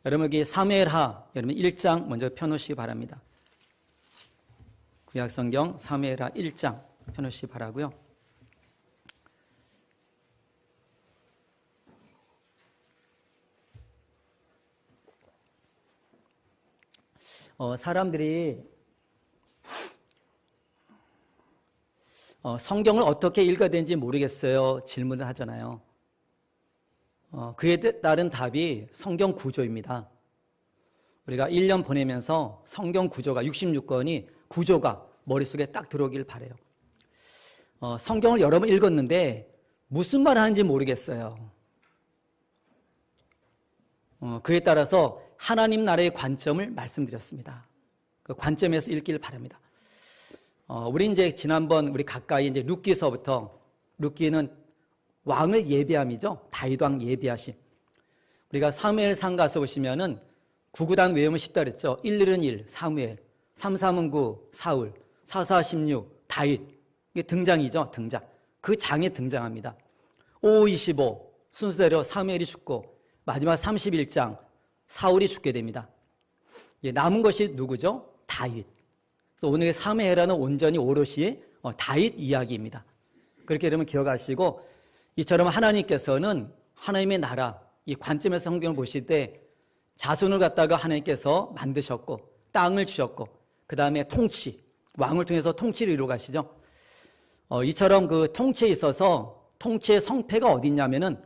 여러분 여기 사무엘하 여러분 1장 먼저 펴놓으시기 바랍니다. 구약성경 사무엘하 1장 펴놓으시기 바라고요. 사람들이 성경을 어떻게 읽어야 되는지 모르겠어요. 질문을 하잖아요. 그에 따른 답이 성경 구조입니다. 우리가 1년 보내면서 성경 구조가 66권이 구조가 머릿속에 딱 들어오길 바라요. 성경을 여러 번 읽었는데 무슨 말 하는지 모르겠어요. 그에 따라서 하나님 나라의 관점을 말씀드렸습니다. 그 관점에서 읽기를 바랍니다. 우리 이제 지난번 우리 가까이 이제 룻기서부터 룻기는 왕을 예비함이죠. 다윗 왕 예비하심. 우리가 사무엘상 가서 보시면은 9구단 외우면 쉽다 그랬죠. 1일은 1, 사무엘, 3, 9, 사울, 4, 16, 다윗. 이게 등장이죠. 등장. 그 장에 등장합니다. 5, 25 순서대로 사무엘이 죽고 마지막 31장 사울이 죽게 됩니다. 남은 것이 누구죠? 다윗. 그래서 오늘의 사무엘하는 온전히 오롯이 다윗 이야기입니다. 그렇게 여러분 기억하시고 이처럼 하나님께서는 하나님의 나라 이 관점에서 성경을 보실 때 자손을 갖다가 하나님께서 만드셨고 땅을 주셨고 그 다음에 통치 왕을 통해서 통치를 이루어 가시죠. 이처럼 그 통치에 있어서 통치의 성패가 어디 있냐면은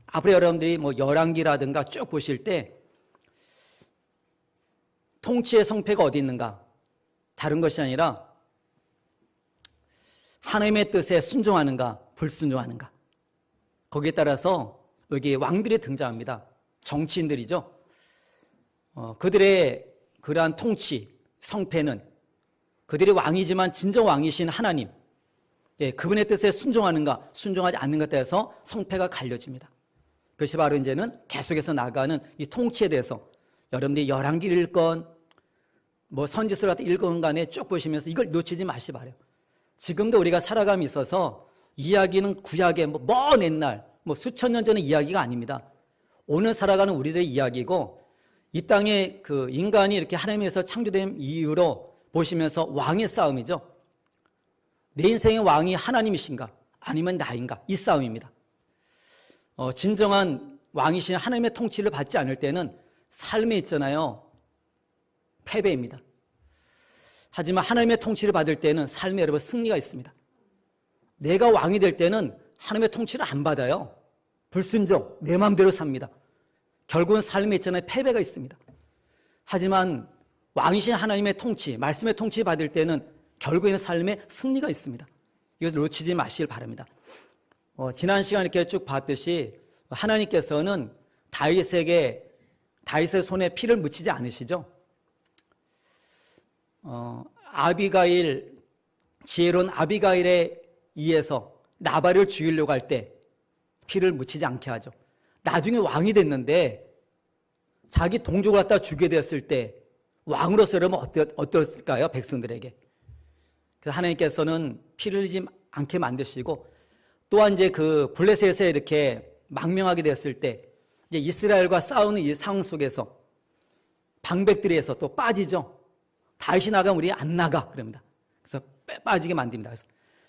앞으로 여러분들이 뭐 열왕기라든가 쭉 보실 때 통치의 성패가 어디 있는가? 다른 것이 아니라 하나님의 뜻에 순종하는가, 불순종하는가. 거기에 따라서 여기 왕들이 등장합니다. 정치인들이죠. 그들의 그러한 통치, 성패는 그들이 왕이지만 진정 왕이신 하나님, 그분의 뜻에 순종하는가, 순종하지 않는가에 따라서 성패가 갈려집니다. 그것이 바로 이제는 계속해서 나아가는 이 통치에 대해서 여러분들이 열왕기를 읽건 뭐 선지서를 읽건 간에 쭉 보시면서 이걸 놓치지 마시기 바라요. 지금도 우리가 살아감이 있어서 이야기는 구약의 먼 옛날 수천 년 전의 이야기가 아닙니다. 오늘 살아가는 우리들의 이야기고 이 땅에 그 인간이 이렇게 하나님에서 창조된 이유로 보시면서 왕의 싸움이죠. 내 인생의 왕이 하나님이신가 아니면 나인가 이 싸움입니다. 진정한 왕이신 하나님의 통치를 받지 않을 때는 삶에 있잖아요. 패배입니다. 하지만 하나님의 통치를 받을 때는 삶에 여러분 승리가 있습니다. 내가 왕이 될 때는 하나님의 통치를 안 받아요. 불순종, 내 마음대로 삽니다. 결국은 삶에 있잖아요. 패배가 있습니다. 하지만 왕이신 하나님의 통치, 말씀의 통치 받을 때는 결국에는 삶에 승리가 있습니다. 이것을 놓치지 마시길 바랍니다. 지난 시간 이렇게 쭉 봤듯이 하나님께서는 다윗의 손에 피를 묻히지 않으시죠. 아비가일, 지혜로운 아비가일에 의해서 나발을 죽이려고 할 때 피를 묻히지 않게 하죠. 나중에 왕이 됐는데 자기 동족을 갖다 죽게 되었을 때 왕으로서 여러분 어땠을까요? 백성들에게. 그래서 하나님께서는 피를 흘리지 않게 만드시고 또한 이제 그 블레셋에 이렇게 망명하게 되었을 때 이제 이스라엘과 싸우는 이 상황 속에서 방백들에서 또 빠지죠. 다윗이 나가면 우리 안 나가 그럽니다. 그래서 빠지게 만듭니다. 그래서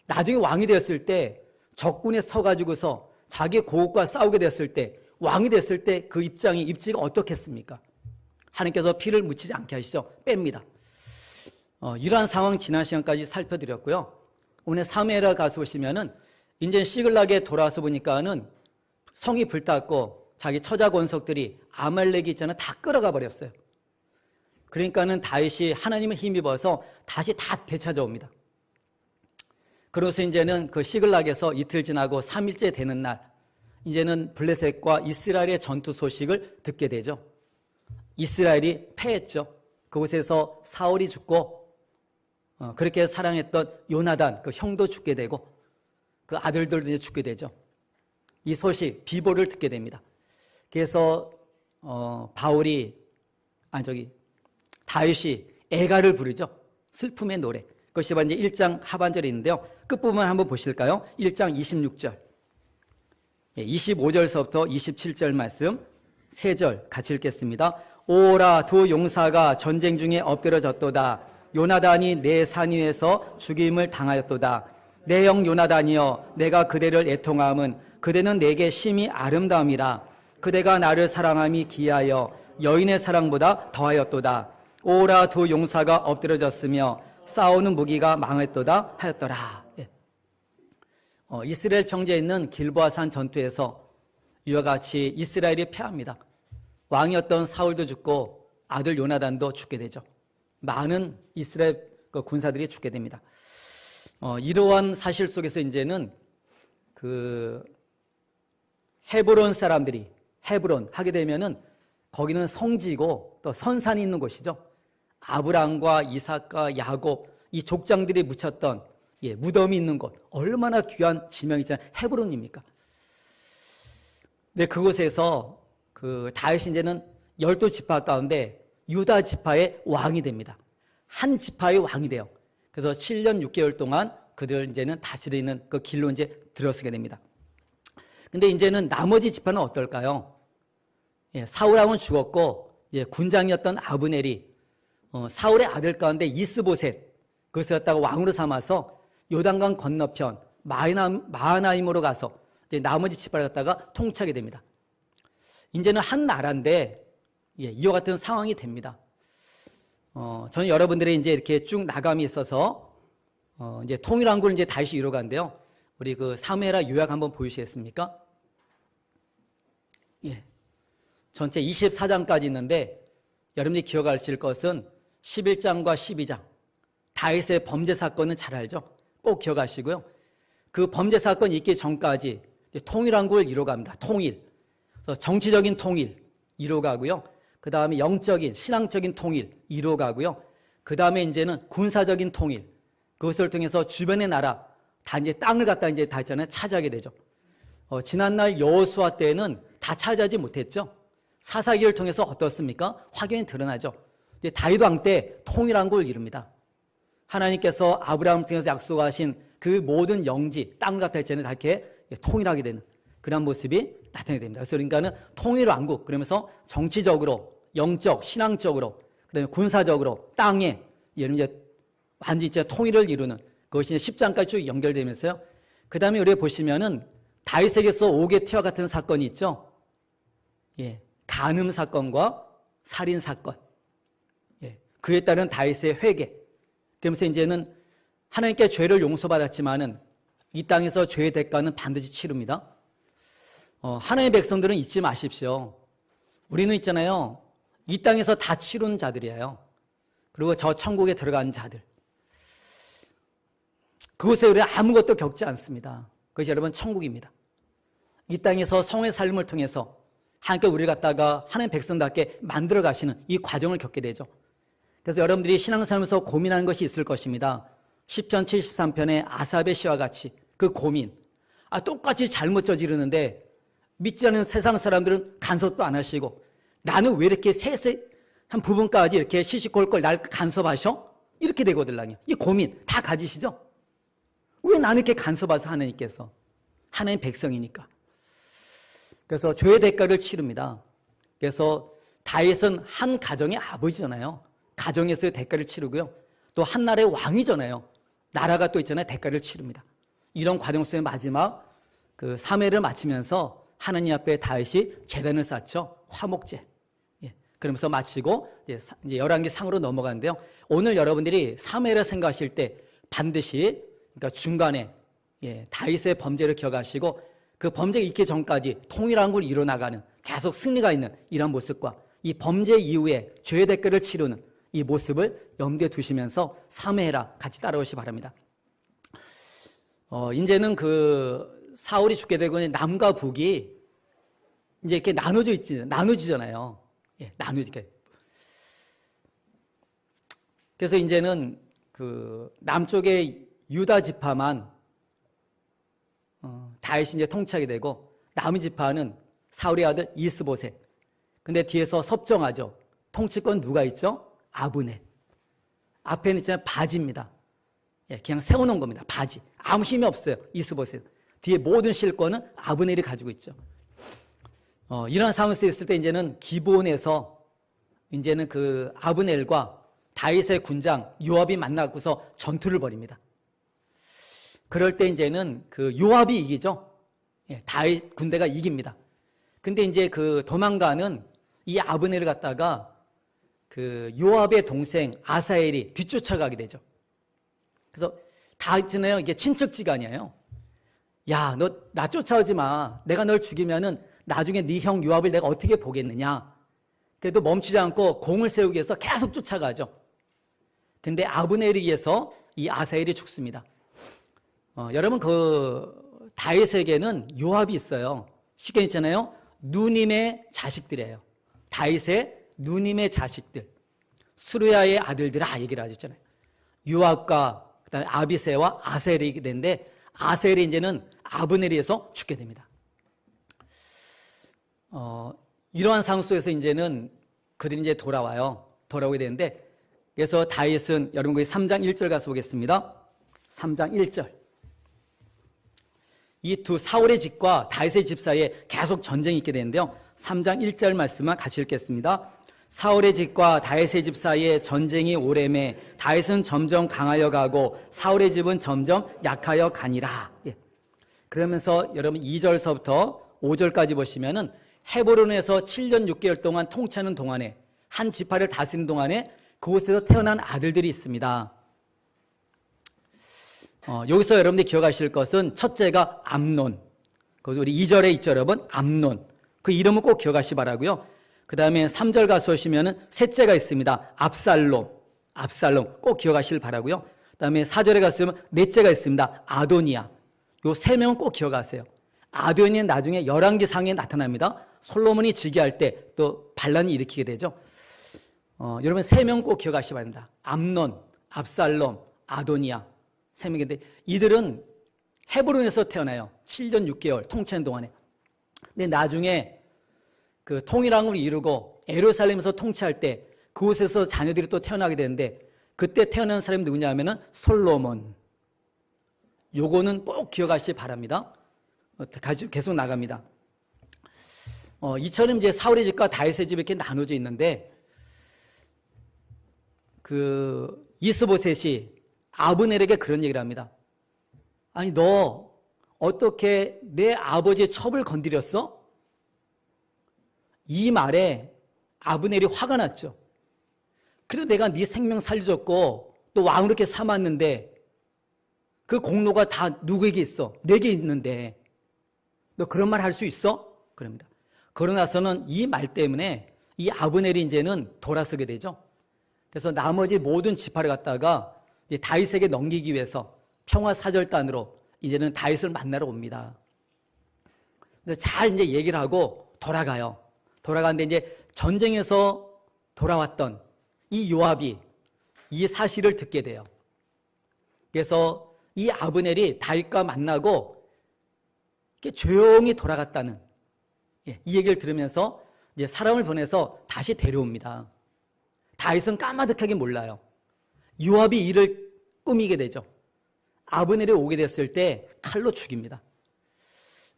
나중에 왕이 되었을 때 적군에 서가지고서 자기 고국과 싸우게 됐을 때 왕이 됐을 때 그 입지가 어떻겠습니까? 하나님께서 피를 묻히지 않게 하시죠. 뺍니다. 이러한 상황 지난 시간까지 살펴드렸고요. 오늘 사무엘하 가서 보시면은 이제 시글락에 돌아와서 보니까는 성이 불탔고 자기 처자 권속들이 아말렉이 있잖아요. 다 끌어가 버렸어요. 그러니까는 다윗이 하나님을 힘입어서 다시 다 되찾아옵니다. 그래서 이제는 그 시글락에서 이틀 지나고 3일째 되는 날 이제는 블레셋과 이스라엘의 전투 소식을 듣게 되죠. 이스라엘이 패했죠. 그곳에서 사울이 죽고 그렇게 사랑했던 요나단 그 형도 죽게 되고 그 아들들도 이제 죽게 되죠. 이 소식 비보를 듣게 됩니다. 그래서 다윗이 애가를 부르죠. 슬픔의 노래. 그것이 바로 이제 1장 하반절에 있는데요. 끝부분 한번 보실까요? 1장 26절. 25절서부터 27절 말씀 3절 같이 읽겠습니다. 오라 두 용사가 전쟁 중에 엎드려졌도다. 요나단이 내 산 위에서 죽임을 당하였도다. 내 형 요나단이여 내가 그대를 애통함은 그대는 내게 심히 아름다움이라. 그대가 나를 사랑함이 기하여 여인의 사랑보다 더하였도다. 오라 두 용사가 엎드려졌으며 싸우는 무기가 망했도다 하였더라. 예. 이스라엘 평지에 있는 길보아산 전투에서 이와 같이 이스라엘이 패합니다. 왕이었던 사울도 죽고 아들 요나단도 죽게 되죠. 많은 이스라엘 군사들이 죽게 됩니다. 이러한 사실 속에서 이제는 그 헤브론 사람들이 헤브론 하게 되면은 거기는 성지고 또 선산이 있는 곳이죠. 아브람과 이삭과 야곱 이 족장들이 묻혔던 무덤이 있는 곳, 얼마나 귀한 지명이잖아요. 헤브론입니까? 근데 그곳에서 그 다윗이 이제는 12지파 가운데 유다 지파의 왕이 됩니다. 한 지파의 왕이 돼요. 그래서 7년 6개월 동안 그들 이제는 다스리는 그 길로 이제 들어서게 됩니다. 근데 이제는 나머지 지파는 어떨까요? 사울 왕은 죽었고 군장이었던 아브넬이 사울의 아들 가운데 이스보셋 그것을 갖다가 왕으로 삼아서 요단강 건너편 마하나임으로 가서 이제 나머지 지파를 갖다가 통치하게 됩니다. 이제는 한 나라인데 이와 같은 상황이 됩니다. 저는 여러분들이 이제 이렇게 쭉 나감이 있어서 이제 통일왕국을 이제 다시 이뤄간대요. 우리 그 사무엘하 요약 한번 보이시겠습니까? 전체 24장까지 있는데 여러분들이 기억하실 것은 11장과 12장 다윗의 범죄 사건은 잘 알죠? 꼭 기억하시고요. 그 범죄 사건이 있기 전까지 통일왕국을 이뤄갑니다. 통일. 그래서 정치적인 통일 이뤄가고요. 그 다음에 영적인 신앙적인 통일 이뤄가고요. 그 다음에 이제는 군사적인 통일 그것을 통해서 주변의 나라 다 이제 땅을 갖다 이제 다 있잖아요. 차지하게 되죠. 지난날 여호수아 때는 다 차지하지 못했죠. 사사기를 통해서 어떻습니까? 확연히 드러나죠. 다윗 왕 때 통일왕국을 이룹니다. 하나님께서 아브라함을 통해서 약속하신 그 모든 영지, 땅을 갖다 있잖아요. 다 이렇게 통일하게 되는 그런 모습이 나타나게 됩니다. 그래서 그러니까는 통일왕국, 그러면서 정치적으로, 영적, 신앙적으로, 그 다음에 군사적으로, 땅에, 이런 이제 완전히 이제 통일을 이루는 그것이 이제 10장까지 쭉 연결되면서요. 그 다음에 우리가 보시면은 다윗에게서 오게티와 같은 사건이 있죠. 간음 사건과 살인 사건. 그에 따른 다윗의 회개. 그러면서 이제는 하나님께 죄를 용서받았지만은 이 땅에서 죄의 대가는 반드시 치릅니다. 하나님의 백성들은 잊지 마십시오. 우리는 있잖아요. 이 땅에서 다 치른 자들이에요. 그리고 저 천국에 들어간 자들. 그곳에 우리 아무것도 겪지 않습니다. 그것이 여러분 천국입니다. 이 땅에서 성의 삶을 통해서 하나님께 우리를 갖다가 하나님 백성답게 만들어 가시는 이 과정을 겪게 되죠. 그래서 여러분들이 신앙생활에서 고민하는 것이 있을 것입니다. 10편 73편의 아삽의 시와 같이 그 고민. 똑같이 잘못 저지르는데 믿지 않는 세상 사람들은 간섭도 안 하시고 나는 왜 이렇게 세세한 부분까지 이렇게 시시콜콜 날 간섭하셔? 이렇게 되거든요. 이 고민 다 가지시죠? 왜 나는 이렇게 간섭하셔 하나님께서? 하나님 백성이니까. 그래서 죄의 대가를 치릅니다. 그래서 다윗은 한 가정의 아버지잖아요. 가정에서의 대가를 치르고요. 또 한 나라의 왕이잖아요. 나라가 또 있잖아요. 대가를 치릅니다. 이런 과정 속의 마지막 그 사매를 마치면서 하나님 앞에 다윗이 제단을 쌓죠. 화목제. 그러면서 마치고 이제 열왕기 상으로 넘어가는데요. 오늘 여러분들이 사매를 생각하실 때 반드시 그러니까 중간에 다윗의 범죄를 기억하시고 그 범죄가 있기 전까지 통일왕국을 이뤄나가는 계속 승리가 있는 이런 모습과 이 범죄 이후에 죄의 대가를 치르는 이 모습을 염두에 두시면서 사매해라 같이 따라오시기 바랍니다. 이제는 그 사울이 죽게 되고 남과 북이 이제 이렇게 나눠지잖아요. 나누지게. 그래서 이제는 그 남쪽의 유다 지파만 다윗이 이제 통치하게 되고 남은 지파는 사울의 아들 이스보셋. 근데 뒤에서 섭정하죠. 통치권 누가 있죠? 아브넬. 앞에는 있잖아요. 바지입니다. 그냥 세워놓은 겁니다. 바지. 아무 힘이 없어요. 이스보셋. 뒤에 모든 실권은 아브넬이 가지고 있죠. 이런 상황에서 있을 때 이제는 기브온에서 이제는 그 아브넬과 다윗의 군장 요압이 만나고서 전투를 벌입니다. 그럴 때 이제는 그 요압이 이기죠. 예, 다윗 군대가 이깁니다. 근데 이제 그 도망가는 이 아브넬을 갖다가 그 요압의 동생 아사엘이 뒤쫓아가게 되죠. 그래서 다윗은 이게 친척지간이에요. 야, 너 나 쫓아오지 마. 내가 널 죽이면은 나중에 네 형 요압을 내가 어떻게 보겠느냐. 그래도 멈추지 않고 공을 세우기 위해서 계속 쫓아가죠. 근데 아브넬에 의해서 이 아사엘이 죽습니다. 여러분 그 다윗에게는 요압이 있어요. 쉽게 있잖아요. 누님의 자식들이에요. 다윗의 누님의 자식들. 수르야의 아들들아 얘기를 하셨잖아요. 요압과 그다음에 아비새와 아사엘이 되는데 아사엘이 이제는 아브넬에 의해서 죽게 됩니다. 이러한 상황 속에서 이제는 그들이 이제 돌아오게 되는데, 그래서 다윗은 여러분 거기 3장 1절 가서 보겠습니다. 3장 1절. 이 두 사울의 집과 다윗의 집 사이에 계속 전쟁이 있게 되는데요. 3장 1절 말씀만 같이 읽겠습니다. 사울의 집과 다윗의 집 사이에 전쟁이 오래매 다윗은 점점 강하여 가고 사울의 집은 점점 약하여 가니라. 예. 그러면서 여러분 2절서부터 5절까지 보시면은 헤브론에서 7년 6개월 동안 통치하는 동안에 한 지파를 다스리는 동안에 그곳에서 태어난 아들들이 있습니다. 여기서 여러분들이 기억하실 것은 첫째가 암논. 우리 2절에 있죠 여러분. 암논. 그 이름은 꼭 기억하시 바라고요. 그 다음에 3절 가서 오시면은 셋째가 있습니다. 압살롬 꼭 기억하시길 바라고요. 그 다음에 4절에 갔으면 넷째가 있습니다. 아도니아. 요 세 명은 꼭 기억하세요. 아도니아는 나중에 열왕기상에 나타납니다. 솔로몬이 즉위할 때 또 반란이 일으키게 되죠. 여러분 세 명 꼭 기억하시기 바랍니다. 암논, 압살롬, 아도니아 세 명인데 이들은 헤브론에서 태어나요. 7년 6개월 통치하는 동안에. 근데 나중에 그 통일왕국을 이루고 예루살렘에서 통치할 때 그곳에서 자녀들이 또 태어나게 되는데 그때 태어난 사람이 누구냐 하면은 솔로몬. 요거는 꼭 기억하시기 바랍니다. 계속 나갑니다. 이처럼 이제 사울의 집과 다윗의 집이 이렇게 나눠져 있는데 그 이스보셋이 아브넬에게 그런 얘기를 합니다. 아니 너 어떻게 내 아버지의 첩을 건드렸어? 이 말에 아브넬이 화가 났죠. 그래도 내가 네 생명 살려줬고 또 왕으로 이렇게 삼았는데 그 공로가 다 누구에게 있어? 내게 있는데 너 그런 말 할 수 있어? 그럽니다. 그러고 나서는 이 말 때문에 이 아브넬이 이제는 돌아서게 되죠. 그래서 나머지 모든 지파를 갖다가 이제 다윗에게 넘기기 위해서 평화사절단으로 이제는 다윗을 만나러 옵니다. 근데 잘 이제 얘기를 하고 돌아가요. 돌아가는데 이제 전쟁에서 돌아왔던 이 요압이 이 사실을 듣게 돼요. 그래서 이 아브넬이 다윗과 만나고 이렇게 조용히 돌아갔다는 이 얘기를 들으면서 이제 사람을 보내서 다시 데려옵니다. 다윗은 까마득하게 몰라요. 요압이 이를 꾸미게 되죠. 아브넬이 오게 됐을 때 칼로 죽입니다.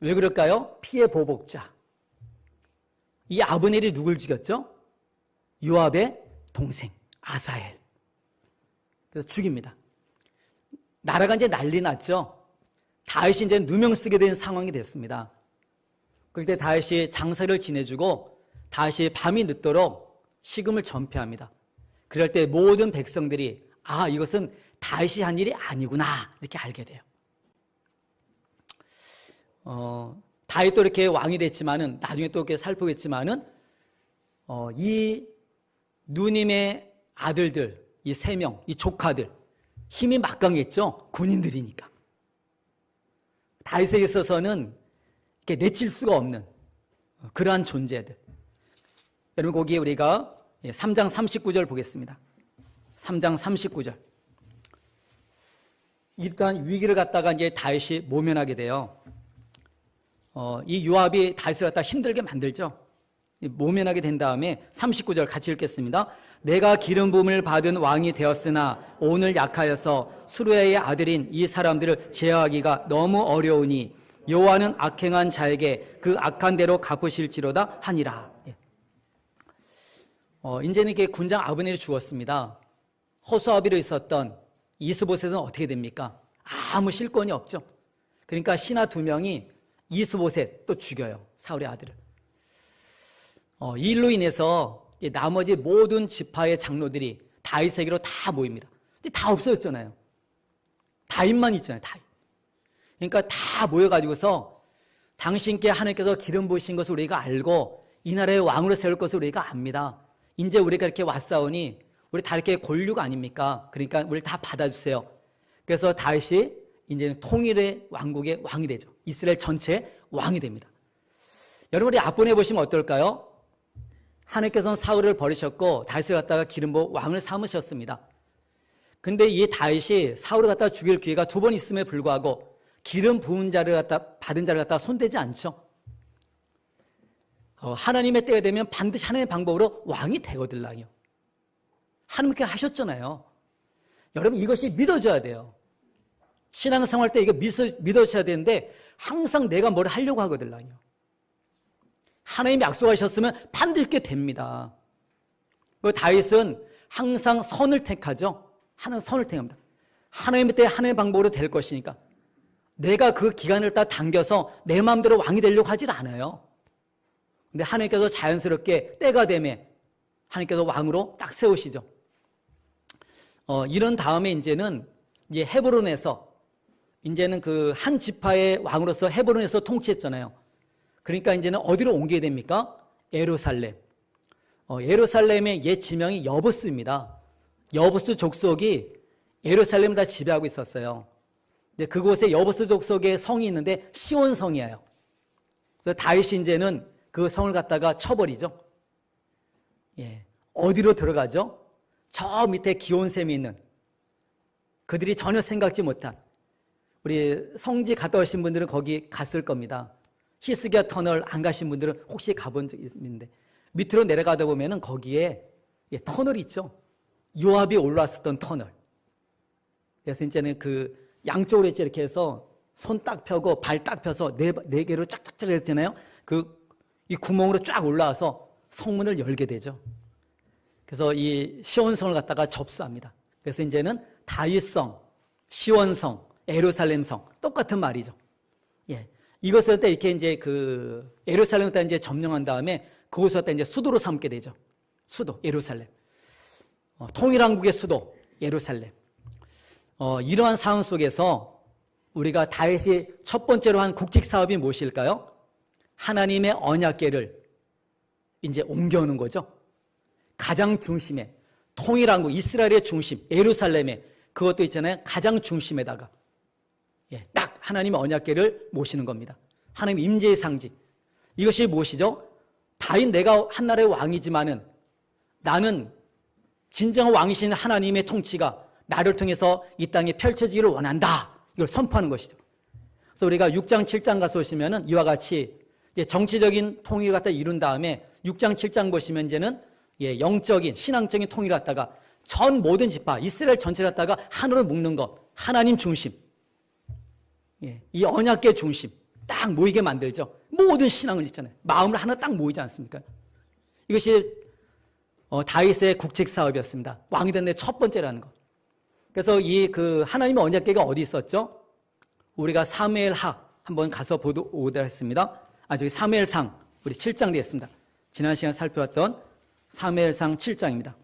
왜 그럴까요? 피해 보복자. 이 아브넬이 누굴 죽였죠? 요압의 동생 아사엘. 그래서 죽입니다. 나라가 이제 난리 났죠. 다윗이 이제 누명 쓰게 된 상황이 됐습니다. 그럴 때 다윗이 장사를 지내주고 다시 밤이 늦도록 식음을 전폐합니다. 그럴 때 모든 백성들이 이것은 다윗이 한 일이 아니구나 이렇게 알게 돼요. 다윗도 이렇게 왕이 됐지만은 나중에 또 이렇게 살펴보겠지만은 이 누님의 아들들 이 세 명, 이 조카들 힘이 막강했죠. 군인들이니까. 다윗에게 있어서는 이렇게 내칠 수가 없는 그러한 존재들. 여러분 거기에 우리가 3장 39절 보겠습니다. 3장 39절. 일단 위기를 갖다가 이제 다윗이 모면하게 돼요. 이 요압이 다윗을 갖다 힘들게 만들죠. 모면하게 된 다음에 39절 같이 읽겠습니다. 내가 기름 부음을 받은 왕이 되었으나 오늘 약하여서 수르야의 아들인 이 사람들을 제어하기가 너무 어려우니 여호와는 악행한 자에게 그 악한 대로 갚으실지로다 하니라. 예. 이제는 이게 군장 아브넬이 죽었습니다. 호수아비로 있었던 이스보셋은 어떻게 됩니까? 아무 실권이 없죠. 그러니까 신하 2명이 이스보셋 또 죽여요. 사울의 아들을. 이 일로 인해서 나머지 모든 지파의 장로들이 다윗에게로 다 모입니다. 근데 다 없어졌잖아요. 다윗만 있잖아요. 다윗. 그러니까 다 모여가지고서 당신께 하나님께서 기름 부으신 것을 우리가 알고 이 나라의 왕으로 세울 것을 우리가 압니다. 이제 우리가 이렇게 왔사오니 우리 다 이렇게 권류가 아닙니까? 그러니까 우리 다 받아주세요. 그래서 다윗이 이제는 통일의 왕국의 왕이 되죠. 이스라엘 전체의 왕이 됩니다. 여러분 우리 앞부분에 보시면 어떨까요? 하나님께서는 사울을 버리셨고 다윗을 갖다가 기름 부어 왕을 삼으셨습니다. 근데 이 다윗이 사울을 갖다가 죽일 기회가 2번 있음에 불구하고 기름 부은 자를 갖다 받은 자를 갖다가 손대지 않죠. 하나님의 때가 되면 반드시 하나님의 방법으로 왕이 되거든요. 하나님께 하셨잖아요. 여러분 이것이 믿어져야 돼요. 신앙생활 때 이거 믿어져야 되는데 항상 내가 뭘 하려고 하거든요. 하나님이 약속하셨으면 반드시 그렇게 됩니다. 다윗은 항상 선을 택하죠. 하나님 선을 택합니다. 하나님의 때 하나님의 방법으로 될 것이니까 내가 그 기간을 딱 당겨서 내 마음대로 왕이 되려고 하질 않아요. 근데 하나님께서 자연스럽게 때가 되면 하나님께서 왕으로 딱 세우시죠. 이런 다음에 이제는 이제 헤브론에서 이제는 그 한 지파의 왕으로서 헤브론에서 통치했잖아요. 그러니까 이제는 어디로 옮기게 됩니까? 예루살렘. 예루살렘의 옛 지명이 여부스입니다. 여부스 족속이 예루살렘을 다 지배하고 있었어요. 이제 그곳에 여부스 족속의 성이 있는데 시온성이에요. 그래서 다윗이 이제는 그 성을 갖다가 쳐버리죠. 예. 어디로 들어가죠? 저 밑에 기온샘이 있는 그들이 전혀 생각지 못한 우리 성지 갔다 오신 분들은 거기 갔을 겁니다. 히스기야 터널 안 가신 분들은 혹시 가본 적 있는데 밑으로 내려가다 보면은 거기에 터널이 있죠. 요압이 올라왔었던 터널. 그래서 이제는 그 양쪽으로 이렇게 해서 손 딱 펴고 발 딱 펴서 네 개로 짝짝짝 했잖아요. 이 구멍으로 쫙 올라와서 성문을 열게 되죠. 그래서 이 시온성을 갖다가 접수합니다. 그래서 이제는 다윗성, 시온성, 예루살렘성 똑같은 말이죠. 예. 이것을 때 이렇게 이제 그 예루살렘을 때 이제 점령한 다음에 그곳을 때 이제 수도로 삼게 되죠. 수도 예루살렘. 통일왕국의 수도 예루살렘. 이러한 상황 속에서 우리가 다윗이 첫 번째로 한 국직 사업이 무엇일까요? 하나님의 언약궤를 이제 옮겨오는 거죠. 가장 중심에 통일왕국 이스라엘의 중심 예루살렘에 그것도 있잖아요. 가장 중심에다가 딱 하나님의 언약궤를 모시는 겁니다. 하나님 임재의 상징. 이것이 무엇이죠? 다윗 내가 한 나라의 왕이지만은 나는 진정한 왕이신 하나님의 통치가 나를 통해서 이 땅에 펼쳐지기를 원한다. 이걸 선포하는 것이죠. 그래서 우리가 6장 7장 가서 보시면은 이와 같이 이제 정치적인 통일을 갖다 이룬 다음에 6장 7장 보시면 이제는 영적인 신앙적인 통일을 갖다가 전 모든 지파 이스라엘 전체를 갖다가 하나로 묶는 것 하나님 중심 이 언약궤 중심 딱 모이게 만들죠. 모든 신앙을 있잖아요. 마음을 하나 딱 모이지 않습니까? 이것이 다윗의 국책 사업이었습니다. 왕이 된 데 첫 번째라는 것. 그래서 이 그 하나님의 언약궤가 어디 있었죠? 우리가 사무엘하 한번 가서 오도록 했습니다. 저기 사무엘상 우리 7장 되겠습니다. 지난 시간 살펴봤던 사무엘상 7장입니다.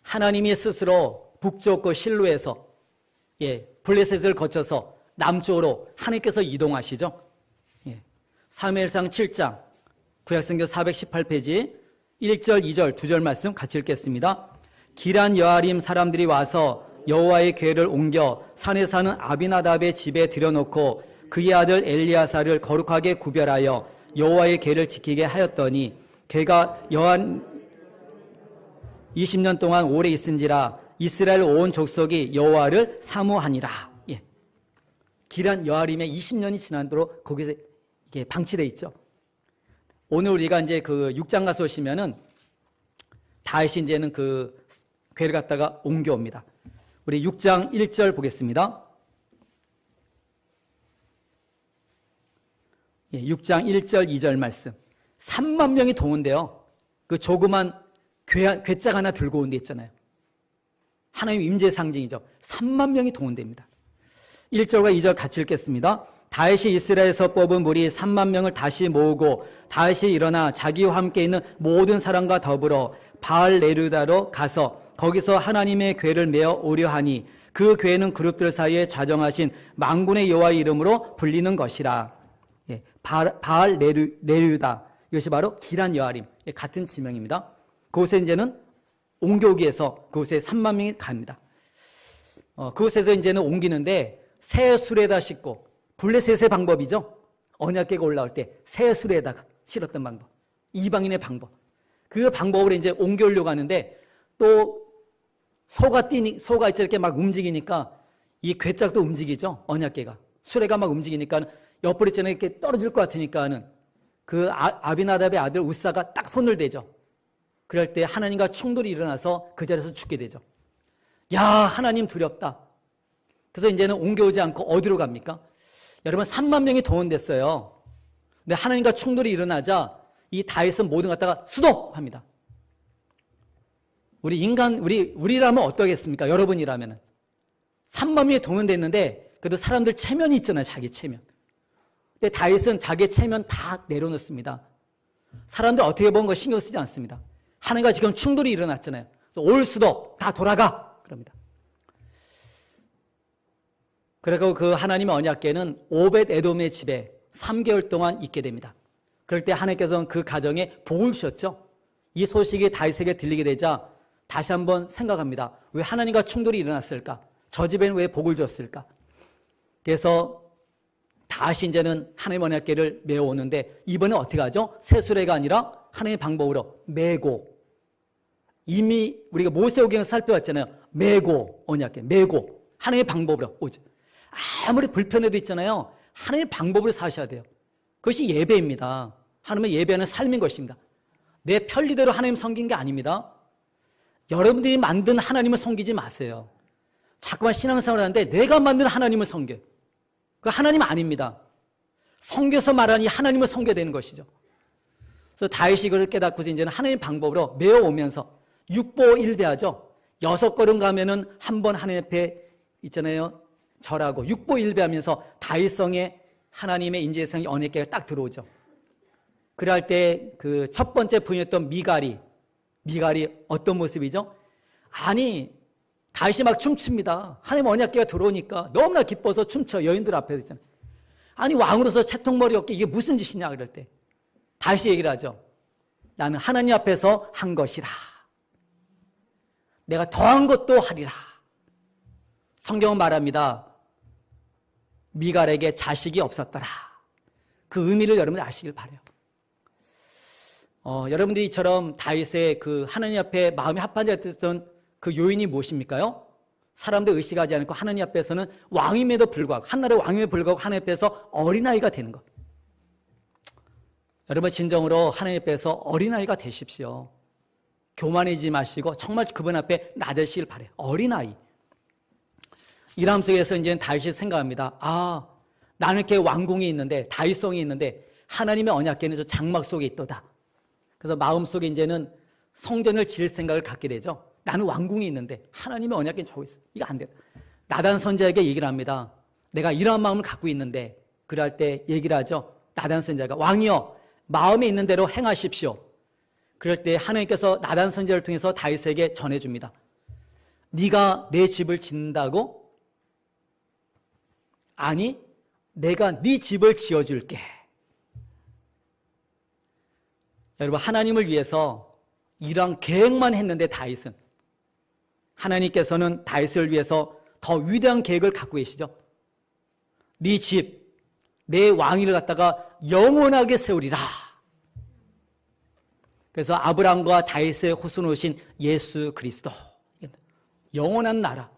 하나님이 스스로 북쪽 실로에서 블레셋을 거쳐서 남쪽으로 하나님께서 이동하시죠. 사무엘상 7장 구약성경 418페이지 1절 2절 2절 말씀 같이 읽겠습니다. 기란 여아림 사람들이 와서 여호와의 궤를 옮겨 산에 사는 아비나답의 집에 들여놓고 그의 아들 엘리야사를 거룩하게 구별하여 여호와의 궤를 지키게 하였더니 궤가 여한 20년 동안 오래 있은지라 이스라엘 온 족속이 여호와를 사모하니라. 기란 여아림에 20년이 지나도록 거기서 이게 방치되어 있죠. 오늘 우리가 이제 그 6장 가서 오시면은 다윗이 이제는 그 궤를 갖다가 옮겨옵니다. 우리 6장 1절 보겠습니다. 6장 1절 2절 말씀. 3만 명이 동원돼요. 그 조그만 괴짝 하나 들고 온 데 있잖아요. 하나님 임재 상징이죠. 3만 명이 동원됩니다. 1절과 2절 같이 읽겠습니다. 다윗이 이스라엘에서 뽑은 무리 3만 명을 다시 모으고 다윗이 일어나 자기와 함께 있는 모든 사람과 더불어 바알 네르다로 가서 거기서 하나님의 궤를 메어 오려 하니 그 궤는 그룹들 사이에 좌정하신 만군의 여호와의 이름으로 불리는 것이라. 바알 네르다, 이것이 바로 기란 여아림, 같은 지명입니다. 그곳에 이제는 옮겨오기 위해서 그곳에 3만 명이 갑니다. 그곳에서 이제는 옮기는데 새 수레에다 싣고, 블레셋의 방법이죠. 언약궤가 올라올 때 새 수레에다가 실었던 방법, 이방인의 방법, 그 방법으로 이제 옮겨오려고 하는데 또 소가 이렇게 막 움직이니까 이 궤짝도 움직이죠. 언약궤가, 수레가 막 움직이니까 옆으로 있잖아요. 이렇게 떨어질 것 같으니까는 그 아비나답의 아들 우사가 딱 손을 대죠. 그럴 때 하나님과 충돌이 일어나서 그 자리에서 죽게 되죠. 야, 하나님 두렵다. 그래서 이제는 옮겨오지 않고 어디로 갑니까? 여러분, 3만 명이 동원됐어요. 근데 하나님과 충돌이 일어나자 이 다윗은 모든 것 갖다가 수독합니다. 우리라면 어떠겠습니까? 여러분이라면은 3만 명이 동원됐는데 그래도 사람들 체면이 있잖아요. 자기 체면. 근데 다윗은 자기 체면 다 내려놓습니다. 사람들 어떻게 보는 거 신경 쓰지 않습니다. 하나님과 지금 충돌이 일어났잖아요. 그래서 올 수도 다 돌아가 그럽니다. 그리고 그 하나님의 언약궤는 오벳 에돔의 집에 3개월 동안 있게 됩니다. 그럴 때 하나님께서는 그 가정에 복을 주셨죠. 이 소식이 다윗에게 들리게 되자 다시 한번 생각합니다. 왜 하나님과 충돌이 일어났을까? 저 집에는 왜 복을 줬을까? 그래서 다시 이제는 하나님의 언약궤를 메어오는데 이번에 어떻게 하죠? 새 수레가 아니라 하나님의 방법으로 메고, 이미 우리가 모세오경에서 살펴봤잖아요. 메고, 언약궤 메고 하나님의 방법으로 오죠. 아무리 불편해도 있잖아요. 하나님의 방법으로 사셔야 돼요. 그것이 예배입니다. 하나님의 예배하는 삶인 것입니다. 내 편리대로 하나님 섬긴 게 아닙니다. 여러분들이 만든 하나님을 섬기지 마세요. 자꾸만 신앙생활을 하는데 내가 만든 하나님을 섬겨요. 그 하나님 아닙니다. 섬겨서 말하니 하나님을 섬겨야 되는 것이죠. 그래서 다윗이 이걸 깨닫고서 이제는 하나님 방법으로 메어오면서 육보일배하죠. 6걸음 가면은 한 번 하나님 앞에 있잖아요. 절하고 육보일배하면서 다윗성에 하나님의 인재성이 언약궤가 딱 들어오죠. 그럴 때 그 첫 번째 부인이었던 미갈이 어떤 모습이죠? 아니, 다윗이 막 춤춥니다. 하나님 언약궤가 들어오니까 너무나 기뻐서 춤춰. 여인들 앞에서 있잖아요. 아니, 왕으로서 채통머리 없게 이게 무슨 짓이냐 그럴 때 다윗이 얘기를 하죠. 나는 하나님 앞에서 한 것이라. 내가 더한 것도 하리라. 성경은 말합니다. 미갈에게 자식이 없었더라. 그 의미를 여러분이 아시길 바라요. 여러분들이 이처럼 다윗의 그 하나님 앞에 마음이 합하지 않았던 그 요인이 무엇입니까요? 사람들 의식하지 않고 하나님 앞에서는 왕임에도 불구하고, 한나라의 왕임에도 불구하고 하나님 앞에서 어린아이가 되는 것. 여러분, 진정으로 하나님 앞에서 어린아이가 되십시오. 교만해지지 마시고 정말 그분 앞에 낮으시길 바라요. 어린아이. 이람 속에서 이제 다윗이 생각합니다. 아, 나는 이렇게 왕궁이 있는데, 다윗성이 있는데 하나님의 언약궤는 저 장막 속에 있도다. 그래서 마음속에 이제는 성전을 지을 생각을 갖게 되죠. 나는 왕궁이 있는데 하나님의 언약궤는 저기 있어. 이거 안 돼. 나단 선지자에게 얘기를 합니다. 내가 이러한 마음을 갖고 있는데, 그럴 때 얘기를 하죠. 나단 선지자가, 왕이여, 마음에 있는 대로 행하십시오. 그럴 때 하나님께서 나단 선지자를 통해서 다윗에게 전해줍니다. 네가 내 집을 짓는다고? 아니, 내가 네 집을 지어줄게. 여러분, 하나님을 위해서 이러한 계획만 했는데 다윗은, 하나님께서는 다윗을 위해서 더 위대한 계획을 갖고 계시죠. 네 집, 내 왕위를 갖다가 영원하게 세우리라. 그래서 아브라함과 다윗의 후손오신 예수 그리스도, 영원한 나라.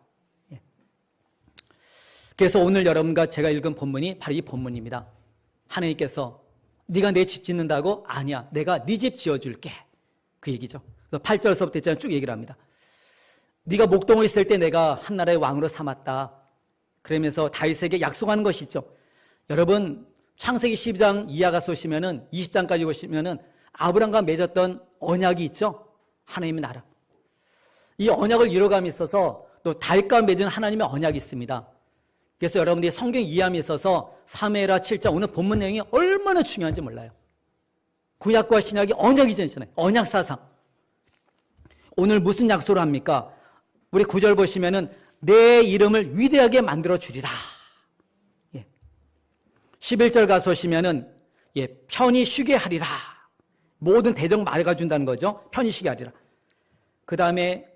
그래서 오늘 여러분과 제가 읽은 본문이 바로 이 본문입니다. 하나님께서 네가 내 집 짓는다고? 아니야, 내가 네 집 지어줄게. 그 얘기죠. 그래서 8절서부터 있잖아요. 쭉 얘기를 합니다. 네가 목동에 있을 때 내가 한나라의 왕으로 삼았다. 그러면서 다윗에게 약속하는 것이 있죠. 여러분, 창세기 12장 이하 가서 보시면은 20장까지 보시면은 아브라함과 맺었던 언약이 있죠. 하나님의 나라. 이 언약을 이뤄감에 있어서 또 다윗과 맺은 하나님의 언약이 있습니다. 그래서 여러분들이 성경 이해함에 있어서 사무엘하 7장 오늘 본문 내용이 얼마나 중요한지 몰라요. 구약과 신약이 언약이 전이잖아요. 언약 사상. 오늘 무슨 약속을 합니까? 우리 9절 보시면은 내 이름을 위대하게 만들어 주리라. 11절 가서 보시면은 편히 쉬게 하리라. 모든 대적 막아준다는 거죠. 편히 쉬게 하리라. 그 다음에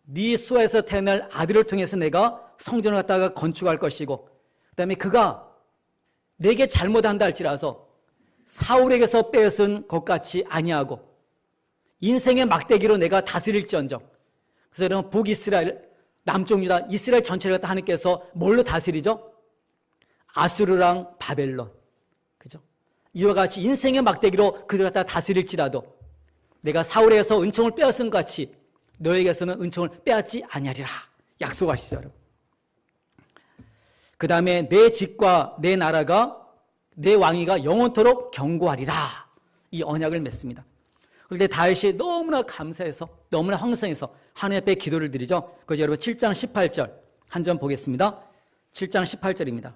네 수에서 태어날 아들을 통해서 내가 성전을 갖다가 건축할 것이고, 그 다음에 그가 내게 잘못한다 할지라서 사울에게서 빼앗은 것 같이 아니하고 인생의 막대기로 내가 다스릴지언정. 그래서 여러분 북이스라엘, 남쪽 유다, 이스라엘 전체를 갖다 하나님께서 뭘로 다스리죠? 아수르랑 바벨론. 그죠? 이와 같이 인생의 막대기로 그들 갖다 다스릴지라도 내가 사울에게서 은총을 빼앗은 것 같이 너에게서는 은총을 빼앗지 아니하리라. 약속하시죠, 여러분. 그 다음에 내 집과 내 나라가 내 왕위가 영원토록 견고하리라. 이 언약을 맺습니다. 그런데 다윗이 너무나 감사해서 너무나 황성해서 하나님 앞에 기도를 드리죠. 그래서 여러분 7장 18절 한 점 보겠습니다. 7장 18절입니다.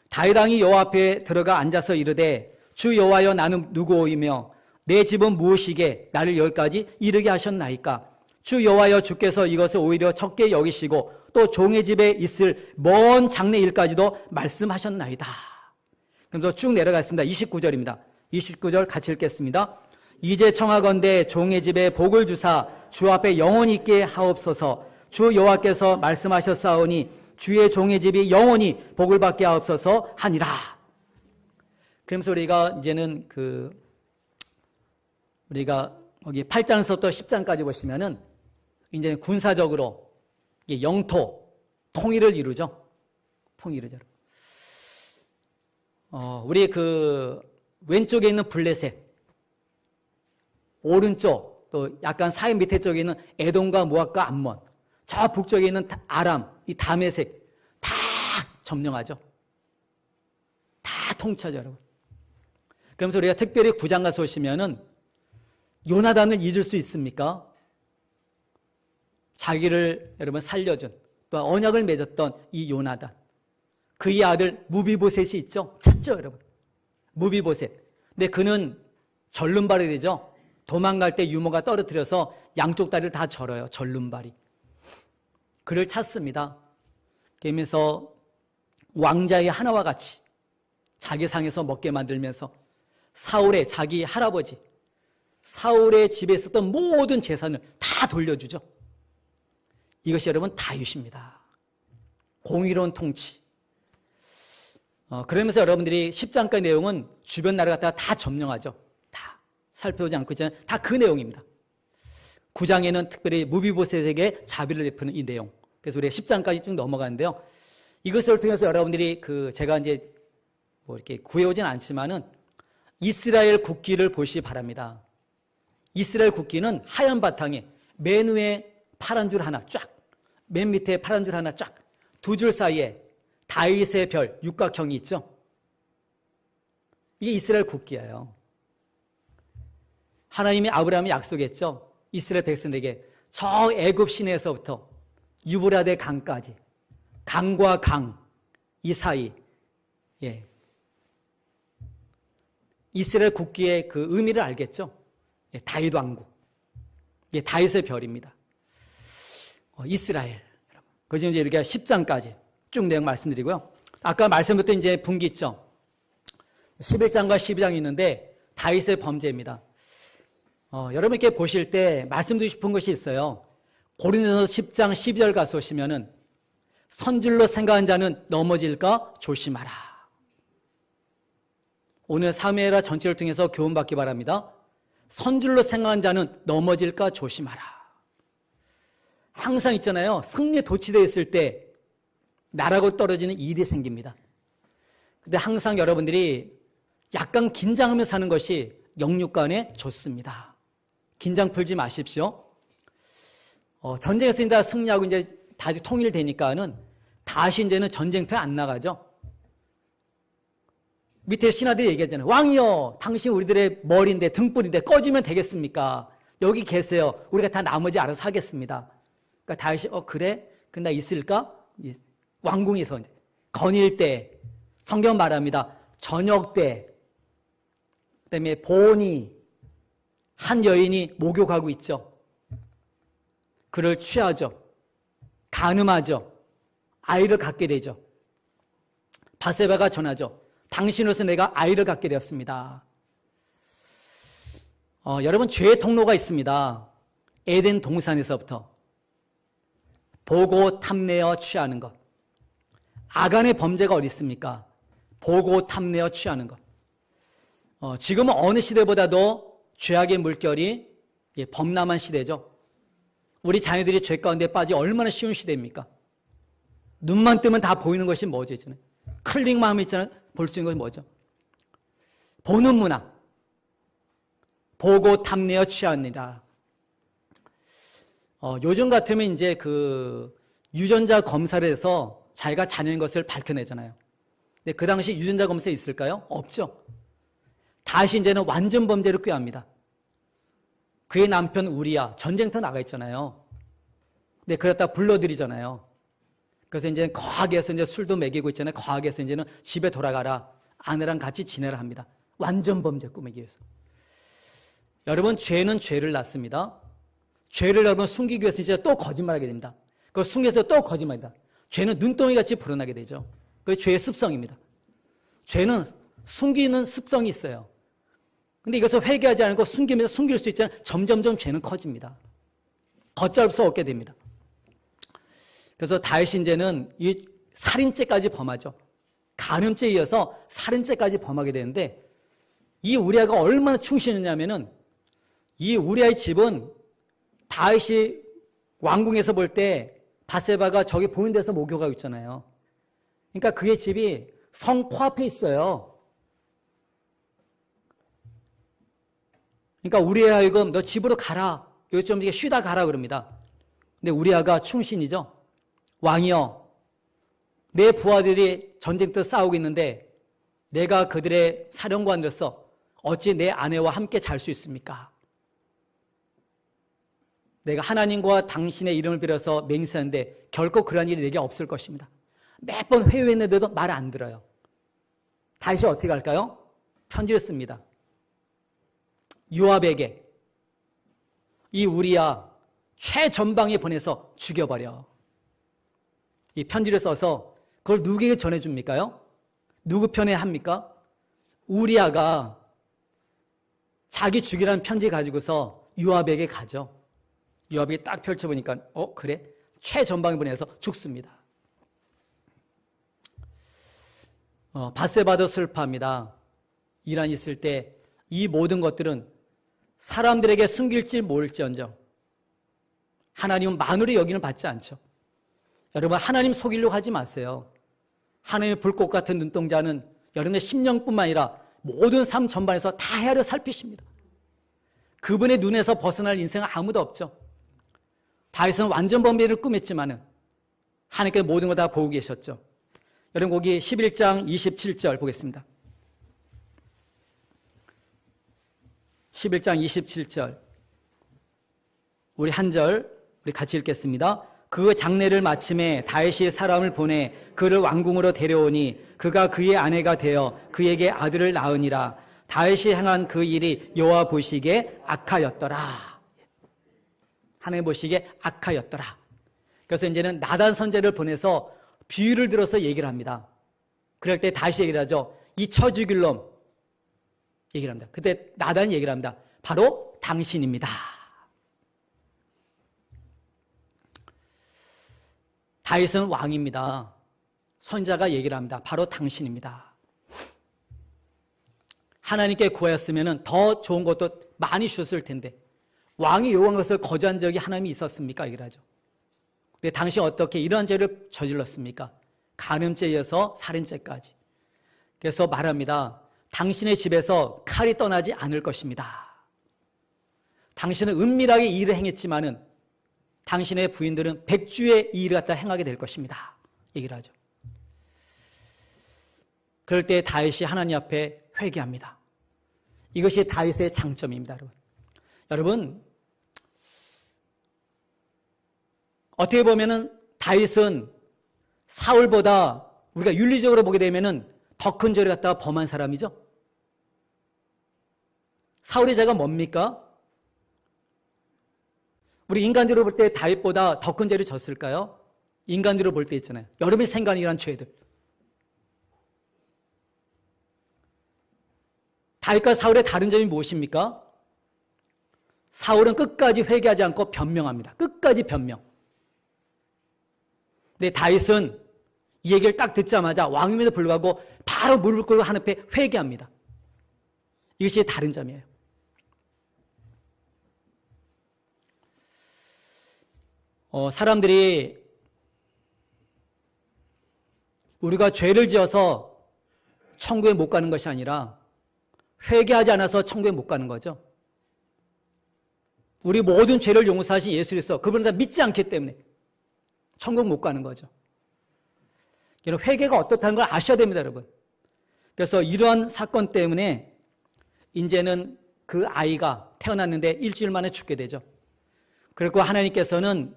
다윗 왕이 여호와 앞에 들어가 앉아서 이르되 주 여호와여 나는 누구오이며 내 집은 무엇이게 나를 여기까지 이르게 하셨나이까. 주 여호와여 주께서 이것을 오히려 적게 여기시고 또 종의 집에 있을 먼 장래 일까지도 말씀하셨나이다. 그래서 쭉 내려갔습니다. 29절입니다. 29절 같이 읽겠습니다. 이제 청하건대 종의 집에 복을 주사 주 앞에 영원히 있게 하옵소서. 주 여호와께서 말씀하셨사오니 주의 종의 집이 영원히 복을 받게 하옵소서 하니라. 그러면서 우리가 이제는 우리가 거기 8장에서부터 10장까지 보시면은 이제 군사적으로 영토 통일을 이루죠. 통일을. 우리 왼쪽에 있는 블레셋, 오른쪽 또 약간 사이 밑에 쪽에 있는 에돔과 모압과 암몬, 저 북쪽에 있는 아람, 이 다메섹 다 점령하죠. 다 통치하죠, 여러분. 그러면서 우리가 특별히 9장 가서 보시면은 요나단을 잊을 수 있습니까? 자기를 여러분 살려준 또 언약을 맺었던 이 요나단, 그의 아들 무비보셋이 있죠. 찾죠, 여러분. 무비보셋. 근데 그는 절름발이 되죠. 도망갈 때 유모가 떨어뜨려서 양쪽 다리를 다 절어요. 절름발이. 그를 찾습니다. 그러면서 왕자의 하나와 같이 자기 상에서 먹게 만들면서 사울의 자기 할아버지 사울의 집에 있었던 모든 재산을 다 돌려주죠. 이것이 여러분 다윗입니다. 공의로운 통치. 그러면서 여러분들이 10장까지 내용은 주변 나라 갖다가 다 점령하죠. 다 살펴보지 않고 있잖아요. 다 그 내용입니다. 9장에는 특별히 무비보셋에게 자비를 베푸는 이 내용. 그래서 우리가 10장까지 쭉 넘어가는데요. 이것을 통해서 여러분들이 제가 이제 이렇게 구해오진 않지만은 이스라엘 국기를 보시기 바랍니다. 이스라엘 국기는 하얀 바탕에 맨 위에 파란 줄 하나 쫙, 맨 밑에 파란 줄 하나 쫙, 두 줄 사이에 다윗의 별, 육각형이 있죠. 이게 이스라엘 국기예요. 하나님이 아브라함이 약속했죠. 이스라엘 백성에게 저 애굽 시내에서부터 유브라데 강까지, 강과 강 이 사이, 이스라엘 국기의 그 의미를 알겠죠. 다윗 왕국, 다윗의 별입니다. 이스라엘. 그래서 이제 이렇게 10장까지 쭉 내용 말씀드리고요. 아까 말씀드렸던 이제 분기 있죠. 11장과 12장이 있는데 다윗의 범죄입니다. 여러분 이렇게 보실 때 말씀드리고 싶은 것이 있어요. 고린도서 10장 12절 가서 보시면은 선줄로 생각한 자는 넘어질까 조심하라. 오늘 사무엘하 전체를 통해서 교훈받기 바랍니다. 선줄로 생각한 자는 넘어질까 조심하라. 항상 있잖아요. 승리에 도취되어 있을 때 나라고 떨어지는 일이 생깁니다. 근데 항상 여러분들이 약간 긴장하면서 사는 것이 영육간에 좋습니다. 긴장 풀지 마십시오. 전쟁에서 이제 승리하고 이제 다시 통일되니까는 다시 이제는 전쟁터에 안 나가죠. 밑에 신하들이 얘기하잖아요. 왕이여, 당신 우리들의 머리인데 등불인데 꺼지면 되겠습니까? 여기 계세요. 우리가 다 나머지 알아서 하겠습니다. 그러니까 다윗이 그래? 근데 나 있을까? 왕궁에서 이제 건일 때, 성경 말합니다. 저녁 때, 그다음에 보니 한 여인이 목욕하고 있죠. 그를 취하죠. 간음하죠. 아이를 갖게 되죠. 바세바가 전하죠. 당신으로서 내가 아이를 갖게 되었습니다. 여러분, 죄의 통로가 있습니다. 에덴 동산에서부터 보고 탐내어 취하는 것. 아간의 범죄가 어디 있습니까? 보고 탐내어 취하는 것. 지금은 어느 시대보다도 죄악의 물결이 범람한 시대죠. 우리 자녀들이 죄 가운데 빠지 얼마나 쉬운 시대입니까? 눈만 뜨면 다 보이는 것이 뭐죠? 있잖아요. 클릭만 하면 있잖아요. 볼 수 있는 것이 뭐죠? 보는 문화. 보고 탐내어 취합니다. 요즘 같으면 이제 유전자 검사를 해서 자기가 자녀인 것을 밝혀내잖아요. 근데 그 당시 유전자 검사 있을까요? 없죠. 다시 이제는 완전 범죄를 꾀합니다. 그의 남편 우리야 전쟁터 나가 있잖아요. 근데 그랬다 불러들이잖아요. 그래서 이제 거하게서 이제 술도 먹이고 있잖아요. 거하게서 이제는 집에 돌아가라. 아내랑 같이 지내라 합니다. 완전 범죄 꾸미기 위해서. 여러분, 죄는 죄를 낳습니다. 죄를 여러분 숨기기 위해서 이제 또 거짓말하게 됩니다. 그걸 숨겨서 또 거짓말이다. 죄는 눈덩이같이 불어나게 되죠. 그게 죄의 습성입니다. 죄는 숨기는 습성이 있어요. 근데 이것을 회개하지 않고 숨기면서 숨길 수 있잖아요. 점점점 죄는 커집니다. 걷잡을 수 없게 됩니다. 그래서 다윗이 이제는 이 살인죄까지 범하죠. 간음죄에 이어서 살인죄까지 범하게 되는데 이 우리아가 얼마나 충실했냐면은 이 우리아의 집은 다윗이 왕궁에서 볼 때 바세바가 저기 보이는 데서 목욕하고 있잖아요. 그러니까 그의 집이 성 코앞에 있어요. 그러니까 우리아 하여금 너 집으로 가라. 여기 좀 쉬다 가라 그럽니다. 근데 우리아가 충신이죠. 왕이여, 내 부하들이 전쟁터 싸우고 있는데 내가 그들의 사령관으로서 어찌 내 아내와 함께 잘 수 있습니까? 내가 하나님과 당신의 이름을 빌어서 맹세하는데 결코 그러한 일이 내게 없을 것입니다. 몇 번 회유했는데도 말 안 들어요. 다시 어떻게 할까요? 편지를 씁니다. 요압에게 이 우리야 최전방에 보내서 죽여버려. 이 편지를 써서 그걸 누구에게 전해줍니까요? 누구 편에 합니까? 우리아가 자기 죽이라는 편지 가지고서 요압에게 가죠. 요압이 딱 펼쳐보니까 그래? 최전방에 보내서 죽습니다. 바세바도 슬퍼합니다. 이란이 있을 때 이 모든 것들은 사람들에게 숨길지 모를지언정 하나님은 만으로 여기는 받지 않죠. 여러분, 하나님 속이려고 하지 마세요. 하나님의 불꽃 같은 눈동자는 여러분의 심령뿐만 아니라 모든 삶 전반에서 다 헤아려 살피십니다. 그분의 눈에서 벗어날 인생은 아무도 없죠. 다윗은 완전 범죄를 꾸몄지만은 하나님께서 모든 걸 다 보고 계셨죠. 여러분, 거기 11장 27절 보겠습니다. 11장 27절 우리 한 절 우리 같이 읽겠습니다. 그 장례를 마침에 다윗이 사람을 보내 그를 왕궁으로 데려오니 그가 그의 아내가 되어 그에게 아들을 낳으니라. 다윗이 행한 그 일이 여호와 보시기에 악하였더라. 하나님 보시기에 악하였더라. 그래서 이제는 나단 선지자를 보내서 비유를 들어서 얘기를 합니다. 그럴 때 다시 얘기를 하죠. 이 쳐 죽일 놈 얘기를 합니다. 그때 나단이 얘기를 합니다. 바로 당신입니다. 다윗은 왕입니다. 선지자가 얘기를 합니다. 바로 당신입니다. 하나님께 구하였으면 더 좋은 것도 많이 주셨을 텐데 왕이 요구한 것을 거절한 적이 하나님이 있었습니까? 얘기를 하죠. 근데 당신 어떻게 이러한 죄를 저질렀습니까? 간음죄에 이어서 살인죄까지. 그래서 말합니다. 당신의 집에서 칼이 떠나지 않을 것입니다. 당신은 은밀하게 이 일을 행했지만은 당신의 부인들은 백주의 이 일을 갖다 행하게 될 것입니다. 얘기를 하죠. 그럴 때 다윗이 하나님 앞에 회개합니다. 이것이 다윗의 장점입니다, 여러분. 여러분, 어떻게 보면은 다윗은 사울보다 우리가 윤리적으로 보게 되면은 더 큰 죄를 갖다가 범한 사람이죠. 사울의 죄가 뭡니까? 우리 인간적으로 볼 때 다윗보다 더 큰 죄를 졌을까요? 인간적으로 볼 때 있잖아요. 여러분이 생각이란 죄들. 다윗과 사울의 다른 점이 무엇입니까? 사울은 끝까지 회개하지 않고 변명합니다. 끝까지 변명. 근데 다윗은 이 얘기를 딱 듣자마자 왕임에도 불구하고 바로 무릎을 꿇고 하나님 앞에 회개합니다. 이것이 다른 점이에요. 사람들이 우리가 죄를 지어서 천국에 못 가는 것이 아니라 회개하지 않아서 천국에 못 가는 거죠. 우리 모든 죄를 용서하신 예수 그리스도, 그분을 다 믿지 않기 때문에 천국 못 가는 거죠. 여러분, 회개가 어떻다는 걸 아셔야 됩니다, 여러분. 그래서 이러한 사건 때문에 이제는 그 아이가 태어났는데 일주일 만에 죽게 되죠. 그리고 하나님께서는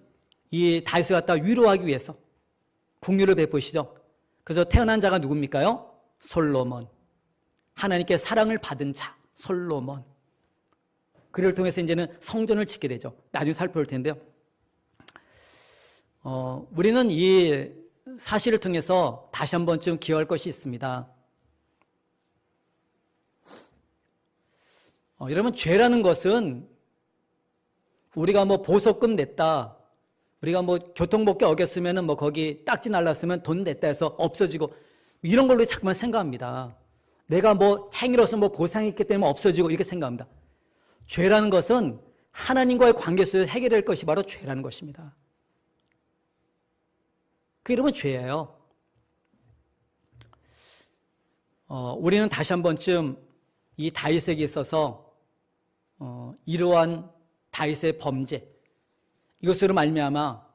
이 다윗을 갖다 위로하기 위해서 긍휼을 베푸시죠. 그래서 태어난 자가 누굽니까요? 솔로몬. 하나님께 사랑을 받은 자, 솔로몬. 그를 통해서 이제는 성전을 짓게 되죠. 나중에 살펴볼 텐데요. 우리는 이 사실을 통해서 다시 한 번쯤 기억할 것이 있습니다. 여러분, 죄라는 것은 우리가 뭐 보석금 냈다, 우리가 뭐 교통법규 어겼으면 뭐 거기 딱지 날랐으면 돈 냈다 해서 없어지고 이런 걸로 자꾸만 생각합니다. 내가 뭐 행위로서 뭐 보상이 있기 때문에 없어지고 이렇게 생각합니다. 죄라는 것은 하나님과의 관계 속에서 해결될 것이 바로 죄라는 것입니다. 그 이름은 죄예요. 우리는 다시 한 번쯤 이 다윗에게 있어서 이러한 다윗의 범죄, 이것으로 말미암아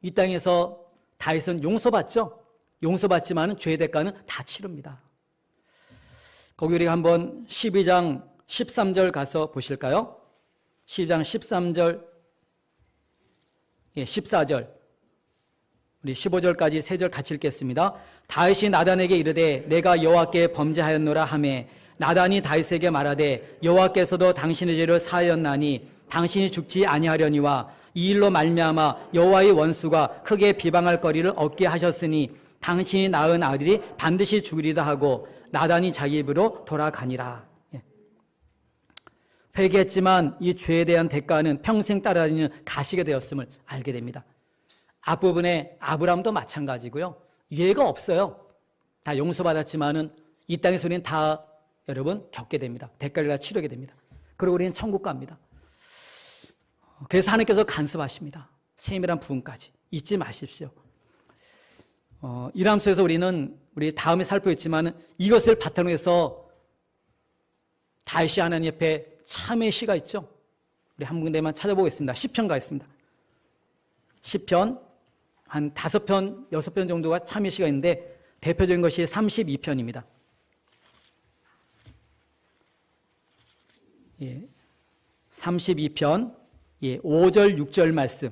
이 땅에서 다윗은 용서받죠. 용서받지만 죄의 대가는 다 치릅니다. 거기 우리가 한번 12장 13절 가서 보실까요? 12장 13절, 14절, 우리 15절까지 3절 같이 읽겠습니다. 다윗이 나단에게 이르되 내가 여호와께 범죄하였노라 하매 나단이 다윗에게 말하되 여호와께서도 당신의 죄를 사하였나니 당신이 죽지 아니하려니와 이 일로 말미암아 여호와의 원수가 크게 비방할 거리를 얻게 하셨으니 당신이 낳은 아들이 반드시 죽으리다 하고 나단이 자기 입으로 돌아가니라. 회개했지만 이 죄에 대한 대가는 평생 따라다니는 가시게 되었음을 알게 됩니다. 앞부분에 아브라함도 마찬가지고요. 예가 없어요. 다 용서받았지만은 이 땅에서 우리는 다 여러분 겪게 됩니다. 대가를 다 치르게 됩니다. 그리고 우리는 천국 갑니다. 그래서 하나님께서 간섭하십니다. 세밀한 부분까지 잊지 마십시오. 이러함 속에서 우리 다음에 살펴보겠지만 이것을 바탕으로 해서 다윗이 하나님 옆에 참의 시가 있죠. 우리 한 군데만 찾아보겠습니다. 시편 가겠습니다. 시편 한 5편, 6편 정도가 참의 시가 있는데 대표적인 것이 32편입니다. 32편 5절, 6절 말씀.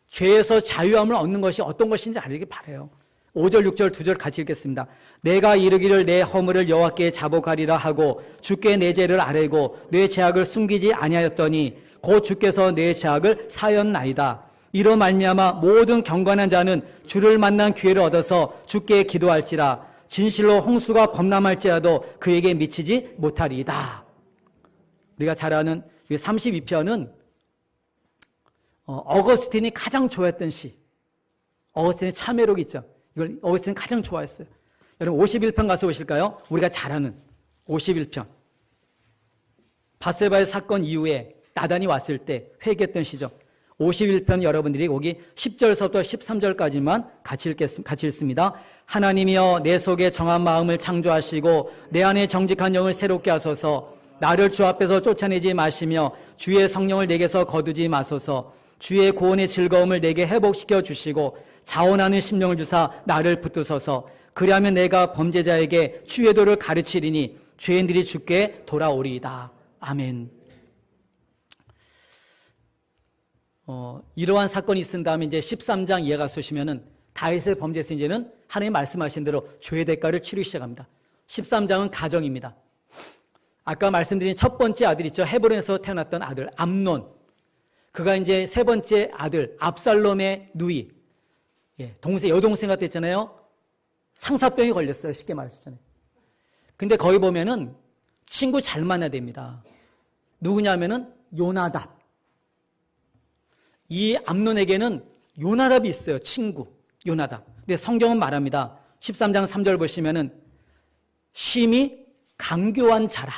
죄에서 자유함을 얻는 것이 어떤 것인지 알기 바라요. 5절, 6절, 2절 같이 읽겠습니다. 내가 이르기를 내 허물을 여호와께 자복하리라 하고 주께 내 죄를 아뢰고 내 죄악을 숨기지 아니하였더니 곧 주께서 내 죄악을 사하였나이다. 이로 말미암아 모든 경건한 자는 주를 만난 기회를 얻어서 주께 기도할지라. 진실로 홍수가 범람할지라도 그에게 미치지 못하리이다. 우리가 잘 아는 32편은 어거스틴이 가장 좋아했던 시. 어거스틴의 참회록 있죠. 이걸 어거스틴이 가장 좋아했어요. 여러분 51편 가서 보실까요? 우리가 잘 아는 51편. 바세바의 사건 이후에 나단이 왔을 때 회개했던 시죠. 51편 여러분들이 거기 10절서부터 13절까지만 같이 읽습니다. 하나님이여 내 속에 정한 마음을 창조하시고 내 안에 정직한 영을 새롭게 하소서. 나를 주 앞에서 쫓아내지 마시며 주의 성령을 내게서 거두지 마소서. 주의 구원의 즐거움을 내게 회복시켜 주시고 자원하는 심령을 주사 나를 붙드소서. 그리하면 내가 범죄자에게 주의 도를 가르치리니 죄인들이 주께 돌아오리이다. 아멘. 이러한 사건이 있은 다음에 이제 13장 이해가 쏘시면은 다윗의 범죄에서 이제는 하나님 말씀하신 대로 죄의 대가를 치르기 시작합니다. 13장은 가정입니다. 아까 말씀드린 첫 번째 아들 있죠. 헤브론에서 태어났던 아들 암논. 그가 이제 세 번째 아들 압살롬의 누이, 여동생 같다 했잖아요. 상사병이 걸렸어요. 쉽게 말했잖아요. 근데 거기 보면은 친구 잘 만나야 됩니다. 누구냐면은 요나답. 이 암논에게는 요나답이 있어요. 친구 요나답. 근데 성경은 말합니다. 13장 3절 보시면은 심히 강교한 자라.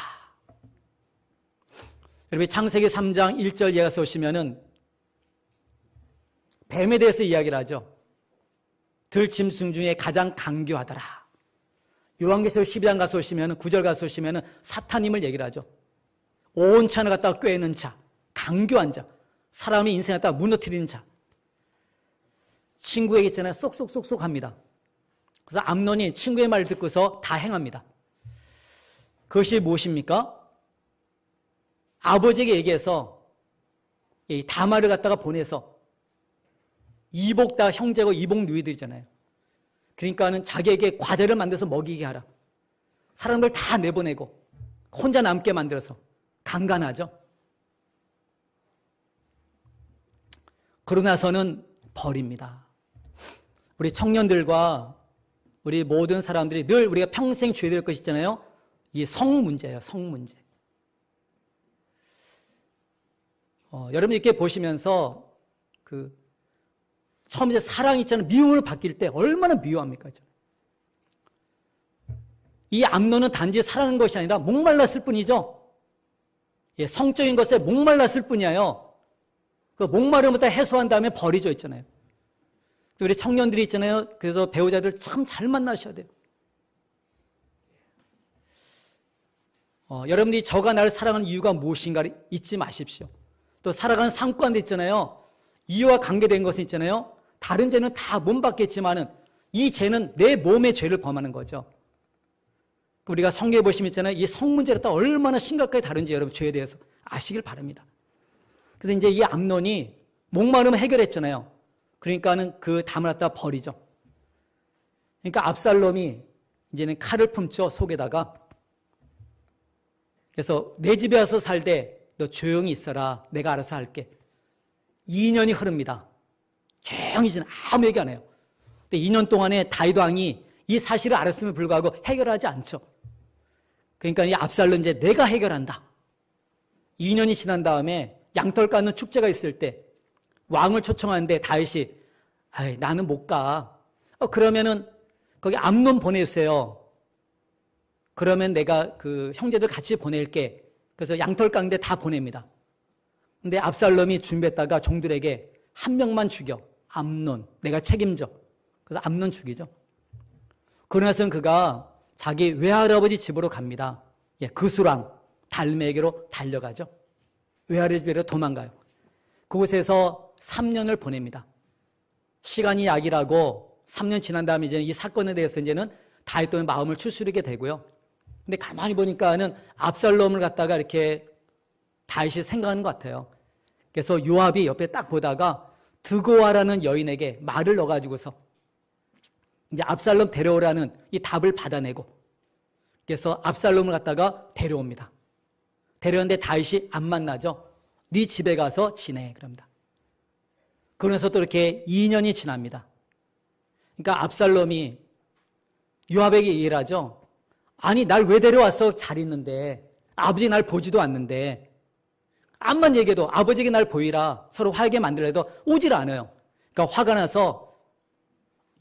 여러분 창세기 3장 1절 이해가서 오시면은 뱀에 대해서 이야기를 하죠. 들짐승 중에 가장 강교하더라. 요한계시록 12장 가서 오시면은 9절 가서 오시면은 사탄임을 얘기를 하죠. 온 찬을 갖다가 꿰는 자, 강교한 자, 사람의 인생을 갖다가 무너뜨리는 자. 친구에게 있잖아요. 쏙쏙쏙쏙 합니다. 그래서 암논이 친구의 말을 듣고서 다 행합니다. 그것이 무엇입니까? 아버지에게 얘기해서 이 다말을 갖다가 보내서 이복 다 형제고 이복 누이들이잖아요. 그러니까는 자기에게 과자를 만들어서 먹이게 하라. 사람들 다 내보내고 혼자 남게 만들어서 강간하죠. 그러고 나서는 버립니다. 우리 청년들과 우리 모든 사람들이 늘 우리가 평생 줘야 될 것이 있잖아요. 이 성 문제예요. 성 문제. 여러분 이렇게 보시면서 처음 이제 사랑이 있잖아요. 미움을 바뀔 때 얼마나 미워합니까? 이 암논은 단지 사랑한 것이 아니라 목말랐을 뿐이죠. 성적인 것에 목말랐을 뿐이에요. 그 목마름을 해소한 다음에 버리죠 있잖아요. 우리 청년들이 있잖아요. 그래서 배우자들 참 잘 만나셔야 돼요. 여러분들이 저가 나를 사랑하는 이유가 무엇인가를 잊지 마십시오. 또 살아가는 상관도 있잖아요. 이와 관계된 것은 있잖아요. 다른 죄는 다 몸받겠지만은 이 죄는 내 몸의 죄를 범하는 거죠. 우리가 성경에 보시면 있잖아요. 이 성 문제를 또 얼마나 심각하게 다른지 여러분 죄에 대해서 아시길 바랍니다. 그래서 이제 이 암논이 목마름을 해결했잖아요. 그러니까는 그 담을 갖다 버리죠. 그러니까 압살롬이 이제는 칼을 품죠. 속에다가. 그래서 내 집에 와서 살되 너 조용히 있어라. 내가 알아서 할게. 2년이 흐릅니다. 조용히 지나 아무 얘기 안 해요. 근데 2년 동안에 다윗 왕이 이 사실을 알았음에 불구하고 해결하지 않죠. 그러니까 이 압살롬 이제 내가 해결한다. 2년이 지난 다음에 양털 깎는 축제가 있을 때 왕을 초청하는데 다윗이 나는 못 가. 그러면은 거기 암논 보내주세요. 그러면 내가 그 형제들 같이 보낼게. 그래서 양털 깎는데 다 보냅니다. 근데 압살롬이 준비했다가 종들에게 한 명만 죽여. 암논. 내가 책임져. 그래서 암논 죽이죠. 그러나서는 그가 자기 외할아버지 집으로 갑니다. 그수랑 달메에게로 달려가죠. 외할아버지 집으로 도망가요. 그곳에서 3년을 보냅니다. 시간이 약이라고 3년 지난 다음에 이제 이 사건에 대해서 이제는 다윗 또한 마음을 추스르게 되고요. 근데 가만히 보니까는 압살롬을 갖다가 이렇게 다윗이 생각하는 것 같아요. 그래서 요압이 옆에 딱 보다가 드고아라는 여인에게 말을 넣어가지고서 이제 압살롬 데려오라는 이 답을 받아내고 그래서 압살롬을 갖다가 데려옵니다. 데려오는데 다윗이 안 만나죠. 네 집에 가서 지내 그럽니다. 그러면서 또 이렇게 2년이 지납니다. 그러니까 압살롬이 요압에게 얘기를 하죠. 아니 날 왜 데려왔어? 잘 있는데 아버지 날 보지도 않는데 암만 얘기해도 아버지에게 날 보이라 서로 화하게 만들어도 오질 않아요. 그러니까 화가 나서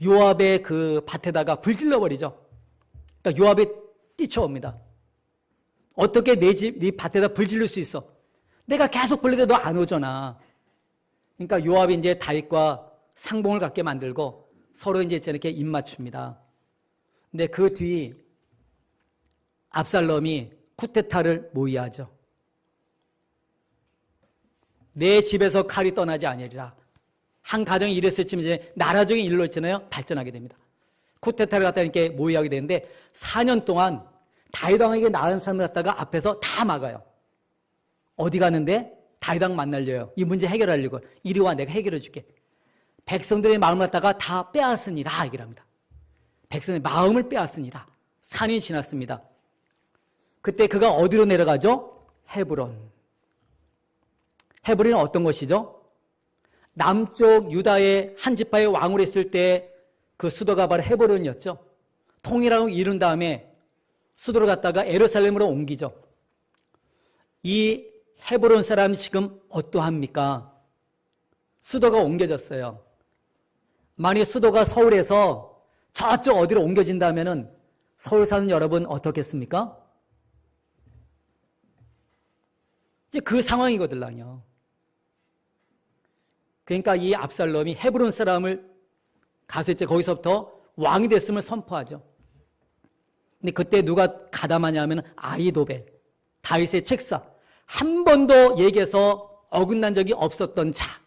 요압의 그 밭에다가 불 질러버리죠. 그러니까 요압이 뛰쳐옵니다. 어떻게 내 집, 네 밭에다 불 지를 수 있어? 내가 계속 불러도 너 안 오잖아. 그러니까 요압이 이제 다윗과 상봉을 갖게 만들고 서로 이제 이렇게 입맞춥니다. 근데 그 뒤 압살롬이 쿠데타를 모의하죠. 내 집에서 칼이 떠나지 아니리라. 한 가정이 이랬을 쯤 이제 나라적인 일로 있잖아요. 발전하게 됩니다. 쿠데타를 갖다 이렇게 모의하게 되는데 4년 동안 다윗 왕에게 낳은 사람을 갖다가 앞에서 다 막아요. 어디 가는데? 다윗 왕 만나려요. 이 문제 해결하려고. 이리 와, 내가 해결해 줄게. 백성들의 마음을 갖다가 다 빼앗으니라 얘기를 합니다. 백성의 마음을 빼앗으니라. 4년이 지났습니다. 그때 그가 어디로 내려가죠? 헤브론. 헤브론이 어떤 것이죠? 남쪽 유다의 한 지파의 왕으로 있을 때 그 수도가 바로 헤브론이었죠. 통일하고 이룬 다음에 수도를 갖다가 예루살렘으로 옮기죠. 이 헤브론 사람이 지금 어떠합니까? 수도가 옮겨졌어요. 만약 수도가 서울에서 저쪽 어디로 옮겨진다면 서울 사는 여러분 어떻겠습니까? 이제 그 상황이거든요. 그러니까 이 압살롬이 헤브론 사람을 가서 이제 거기서부터 왕이 됐음을 선포하죠. 근데 그때 누가 가담하냐면 아히도벨, 다윗의 책사. 한 번도 얘기해서 어긋난 적이 없었던 자.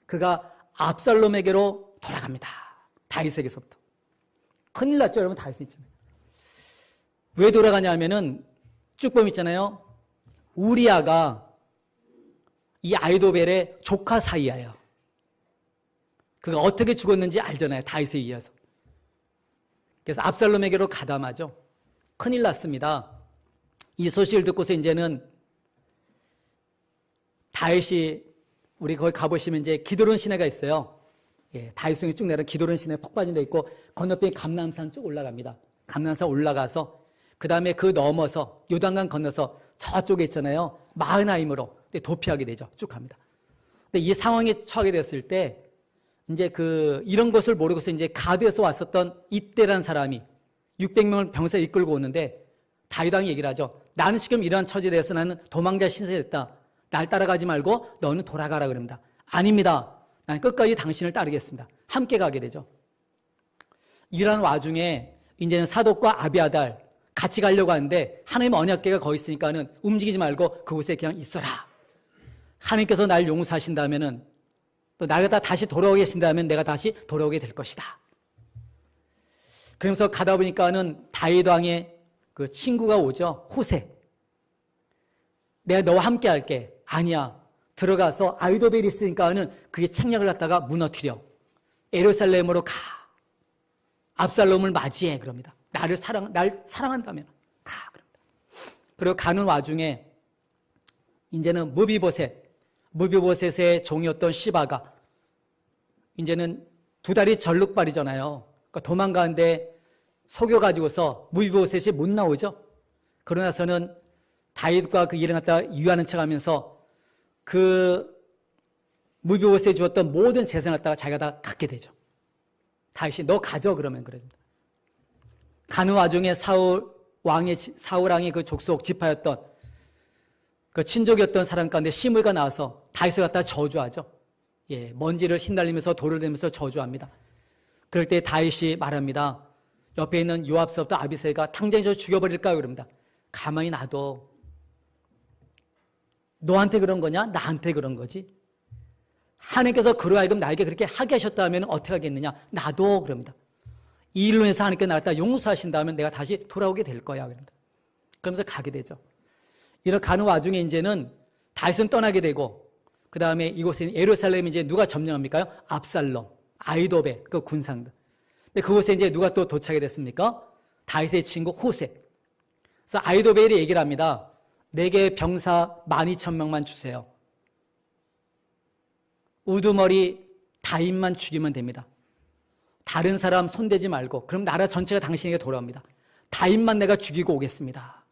그가 압살롬에게로 돌아갑니다. 다윗에게서부터. 큰일 났죠, 여러분. 다윗은 있잖아요. 왜 돌아가냐면은 쭉 보면 있잖아요. 우리아가 이 아히도벨의 조카 사이예요. 그가 어떻게 죽었는지 알잖아요. 다윗에 의해서. 그래서 압살롬에게로 가담하죠. 큰일 났습니다. 이 소식을 듣고서 이제는 다윗이 우리 거기 가보시면 이제 기드론 시내가 있어요. 예, 다윗성이 쭉 내려 기드론 시내 폭 빠진 데 있고 건너편에 감람산 쭉 올라갑니다. 감람산 올라가서 그 다음에 그 넘어서 요단강 건너서 저쪽에 있잖아요. 마흐나임으로 도피하게 되죠. 쭉 갑니다. 근데 이 상황에 처하게 됐을 때 이제 이런 것을 모르고서 이제 가드에서 왔었던 이때라는 사람이 600명을 병사 이끌고 오는데 다윗 왕이 얘기를 하죠. 나는 지금 이러한 처지에 대해서 나는 도망자 신세됐다. 날 따라가지 말고 너는 돌아가라 그럽니다. 아닙니다. 나는 끝까지 당신을 따르겠습니다. 함께 가게 되죠. 이러한 와중에 이제는 사독과 아비아달 같이 가려고 하는데 하나님 언약궤가 거기 있으니까는 움직이지 말고 그곳에 그냥 있어라. 하나님께서 날 용서하신다면은 또 나가 다시 돌아오게 하신다면 내가 다시 돌아오게 될 것이다. 그러면서 가다 보니까는 다윗 왕의 그 친구가 오죠. 후세. 내가 너와 함께 할게. 아니야. 들어가서 아히도벨이 있으니까는 그게 책략을 갖다가 무너뜨려. 예루살렘으로 가. 압살롬을 맞이해. 그럽니다. 날 사랑한다면 가. 그럽니다. 그리고 가는 와중에 이제는 무비보셋의 종이었던 시바가 이제는 두 다리 절룩발이잖아요. 그러니까 도망가는데 속여가지고서 무비보셋이 못 나오죠. 그러나서는 다윗과 그 일을 갖다가 유하는 척하면서 그 무비보셋이 주었던 모든 재산을 갖다가 자기가 다 갖게 되죠. 다윗이 너 가져 그러면 그러죠. 가는 와중에 사울 왕의 그 족속 지파였던 그 친족이었던 사람 가운데 시므이가 나와서 다윗을 갖다 저주하죠. 예, 먼지를 휘날리면서 돌을 대면서 저주합니다. 그럴 때 다윗이 말합니다. 옆에 있는 요압서부터 아비새가 당장 저 죽여버릴까 그럽니다. 가만히 놔둬. 너한테 그런 거냐? 나한테 그런 거지. 하나님께서 그러하여금 나에게 그렇게 하게 하셨다면 어떻게 하겠느냐? 놔둬 그럽니다. 이 일로 해서 하나님께 나를 다 용서하신다면 내가 다시 돌아오게 될 거야 그럽니다. 그러면서 가게 되죠. 이렇게 가는 와중에 이제는 다윗은 떠나게 되고 그 다음에 이곳에 예루살렘 이제 누가 점령합니까? 압살롬, 아히도벨 그 군상들. 근데 그곳에 이제 누가 또 도착이 됐습니까? 다윗의 친구 후세. 그래서 아히도벨이 얘기를 합니다. 내게 병사 12,000명만 주세요. 우두머리 다윗만 죽이면 됩니다. 다른 사람 손대지 말고 그럼 나라 전체가 당신에게 돌아옵니다. 다윗만 내가 죽이고 오겠습니다.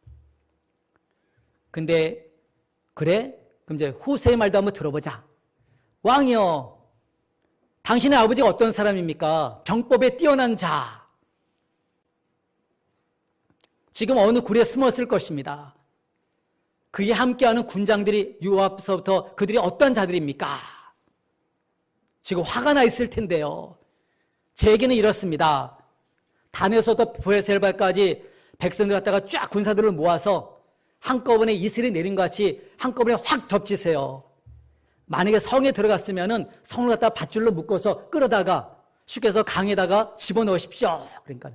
근데 그래? 그럼 이제 후세의 말도 한번 들어보자. 왕이여, 당신의 아버지가 어떤 사람입니까? 병법에 뛰어난 자. 지금 어느 굴에 숨었을 것입니다. 그에 함께하는 군장들이 요압서부터 그들이 어떤 자들입니까? 지금 화가 나 있을 텐데요. 제 얘기는 이렇습니다. 단에서부터 브에셀발까지 백성들 갖다가 쫙 군사들을 모아서 한꺼번에 이슬이 내린 것 같이 한꺼번에 확 덮치세요. 만약에 성에 들어갔으면은 성을 갖다 밧줄로 묶어서 끌어다가 주께서 강에다가 집어넣으십시오. 그러니까